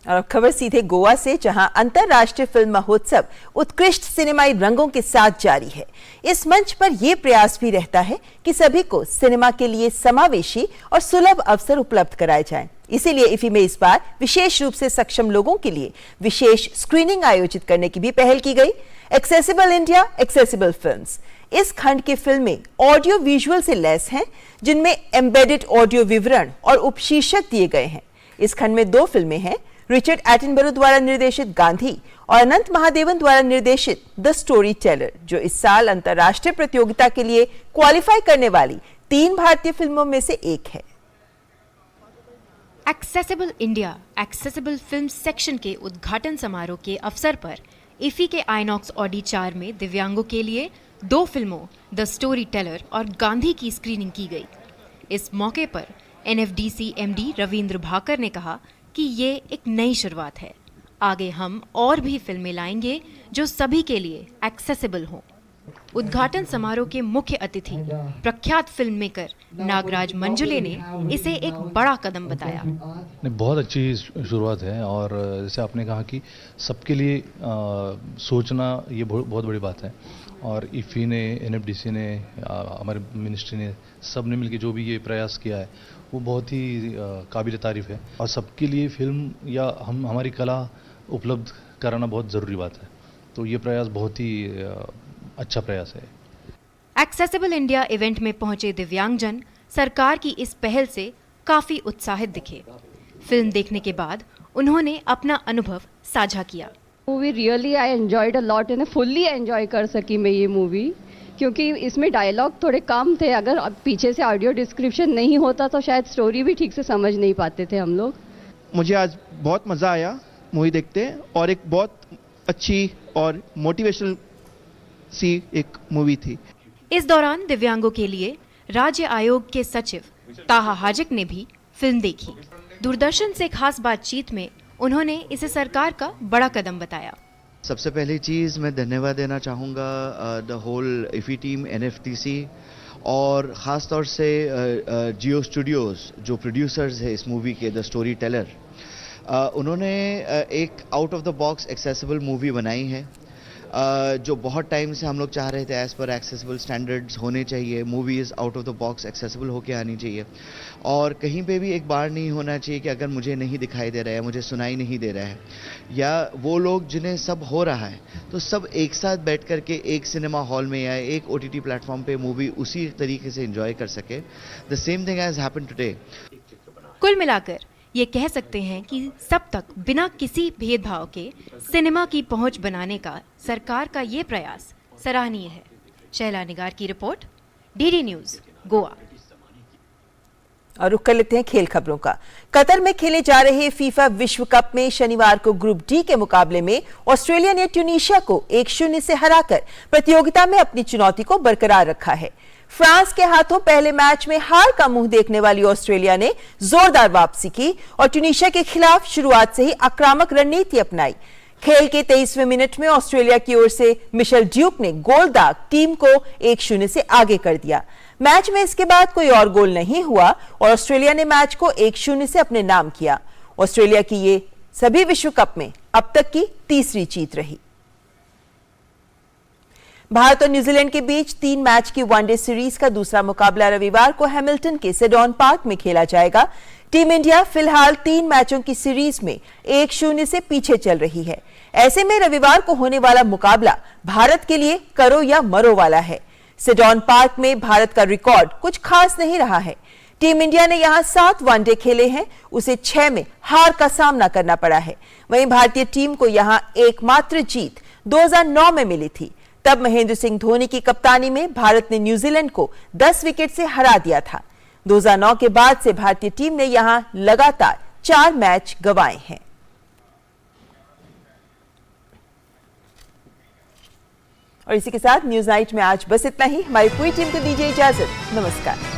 और अब खबर सीधे गोवा से, जहां अंतर्राष्ट्रीय फिल्म महोत्सव उत्कृष्ट सिनेमाई रंगों के साथ जारी है। इस मंच पर यह प्रयास भी रहता है कि सभी को सिनेमा के लिए समावेशी और सुलभ अवसर उपलब्ध कराए जाएं। इसीलिए इफी में इस बार विशेष रूप से सक्षम लोगों के लिए विशेष स्क्रीनिंग आयोजित करने की भी पहल की गई। एक्सेसिबल इंडिया एक्सेसिबल फिल्म्स इस खंड की फिल्में ऑडियो विजुअल से लैस हैं, जिनमें एम्बेडेड ऑडियो विवरण और उपशीर्षक दिए गए हैं। इस खंड में 2 फिल्में हैं, रिचर्ड एटनबरो द्वारा निर्देशित गांधी और अनंत महादेवन द्वारा निर्देशित द स्टोरी टेलर, जो इस साल अंतर्राष्ट्रीय प्रतियोगिता के लिए क्वालिफाई करने वाली 3 भारतीय फिल्मों में से एक है। Accessible India accessible film section के उद्घाटन समारोह के अवसर पर इफी के आइनॉक्स ऑडी 4 में दिव्यांगों के लिए 2 फिल्मों द स्टोरी टेलर और गांधी की स्क्रीनिंग की गई। इस मौके पर एनएफडीसी एमडी रविंद्र भाकर ने कहा कि ये एक नई शुरुआत है, आगे हम और भी फिल्में लाएंगे जो सभी के लिए एक्सेसिबल हों। उद्घाटन समारोह के मुख्य अतिथि प्रख्यात फिल्म मेकर नागराज मंजुले ने इसे एक बड़ा कदम बताया। बहुत अच्छी शुरुआत है और जैसे आपने कहा कि सबके लिए सोचना ये बहुत बड़ी बात है और इफ़ी ने, एनएफडीसी ने, हमारे मिनिस्ट्री ने, सब ने मिलकर जो भी ये प्रयास किया है वो बहुत ही काबिल तारीफ है और सबके लिए फिल्म या हमारी कला उपलब्ध कराना बहुत ज़रूरी बात है। तो ये प्रयास बहुत ही अच्छा प्रयास है। एक्सेसिबल इंडिया इवेंट में पहुंचे दिव्यांगजन सरकार की इस पहल से काफी उत्साहित दिखे। फिल्म देखने के बाद उन्होंने अपना अनुभव साझा किया। Movie really I enjoyed a lot and fully enjoy कर सकी मैं ये मूवी, क्योंकि इसमें डायलॉग थोड़े कम थे। अगर पीछे से ऑडियो डिस्क्रिप्शन नहीं होता तो शायद स्टोरी भी ठीक से समझ नहीं पाते थे हम लोग। मुझे आज बहुत मज़ा आया मूवी देखते और एक बहुत अच्छी और मोटिवेशनल सी एक मूवी थी। इस दौरान दिव्यांगों के लिए राज्य आयोग के सचिव ताहा हाजिक ने भी फिल्म देखी। दूरदर्शन से खास बातचीत में उन्होंने इसे सरकार का बड़ा कदम बताया। सबसे पहली चीज़ मैं धन्यवाद देना चाहूँगा द होल इफी टीम, एनएफटीसी और ख़ास तौर से जियो स्टूडियोज़ जो प्रोड्यूसर्स है इस मूवी के, द स्टोरी टेलर। उन्होंने एक out of the box accessible movie बनाई है जो बहुत टाइम से हम लोग चाह रहे थे। एज पर एक्सेसिबल स्टैंडर्ड्स होने चाहिए, movies out of the box accessible होके आनी चाहिए और कहीं पे भी एक बार नहीं होना चाहिए कि अगर मुझे नहीं दिखाई दे रहा है, मुझे सुनाई नहीं दे रहा है, या वो लोग जिन्हें सब हो रहा है तो सब एक साथ बैठ करके एक सिनेमा हॉल में या एक OTT प्लेटफॉर्म पे मूवी उसी तरीके से एंजॉय कर सके। The same thing has happened today. कुल मिलाकर ये कह सकते हैं कि सब तक बिना किसी भेदभाव के सिनेमा की पहुंच बनाने का सरकार का ये प्रयास सराहनीय है। शैला निगार की रिपोर्ट, डीडी न्यूज़, गोवा। और रुक कर लेते हैं खेल खबरों का। कतर में खेले जा रहे फीफा विश्व कप में शनिवार को ग्रुप डी के मुकाबले में ऑस्ट्रेलिया ने ट्यूनीशिया को 1-0 से हराकर प्रतियोगिता में अपनी चुनौती को बरकरार रखा है। फ्रांस के हाथों पहले मैच में हार का मुंह देखने वाली ऑस्ट्रेलिया ने जोरदार वापसी की और ट्यूनीशिया के खिलाफ शुरुआत से ही आक्रामक रणनीति अपनाई। खेल के 23वें मिनट में ऑस्ट्रेलिया की ओर से मिशेल ड्यूक ने गोल दाग टीम को 1-0 से आगे कर दिया। मैच में इसके बाद कोई और गोल नहीं हुआ और ऑस्ट्रेलिया ने मैच को 1-0 से अपने नाम किया। ऑस्ट्रेलिया की ये सभी विश्व कप में अब तक की तीसरी जीत रही। भारत और न्यूजीलैंड के बीच 3 मैच की वनडे सीरीज का दूसरा मुकाबला रविवार को हैमिल्टन के सेडॉन पार्क में खेला जाएगा। टीम इंडिया फिलहाल 3 मैचों की सीरीज में 1-0 से पीछे चल रही है। ऐसे में रविवार को होने वाला मुकाबला भारत के लिए करो या मरो वाला है। सेडॉन पार्क में भारत का रिकॉर्ड कुछ खास नहीं रहा है। टीम इंडिया ने यहां 7 वनडे खेले हैं, उसे 6 में हार का सामना करना पड़ा है। वहीं भारतीय टीम को यहां एकमात्र जीत 2009 में मिली थी। तब महेंद्र सिंह धोनी की कप्तानी में भारत ने न्यूजीलैंड को 10 विकेट से हरा दिया था। 2009 के बाद से भारतीय टीम ने यहां लगातार 4 मैच गंवाए हैं। और इसी के साथ न्यूज नाइट में आज बस इतना ही। हमारी पूरी टीम को दीजिए इजाजत। नमस्कार।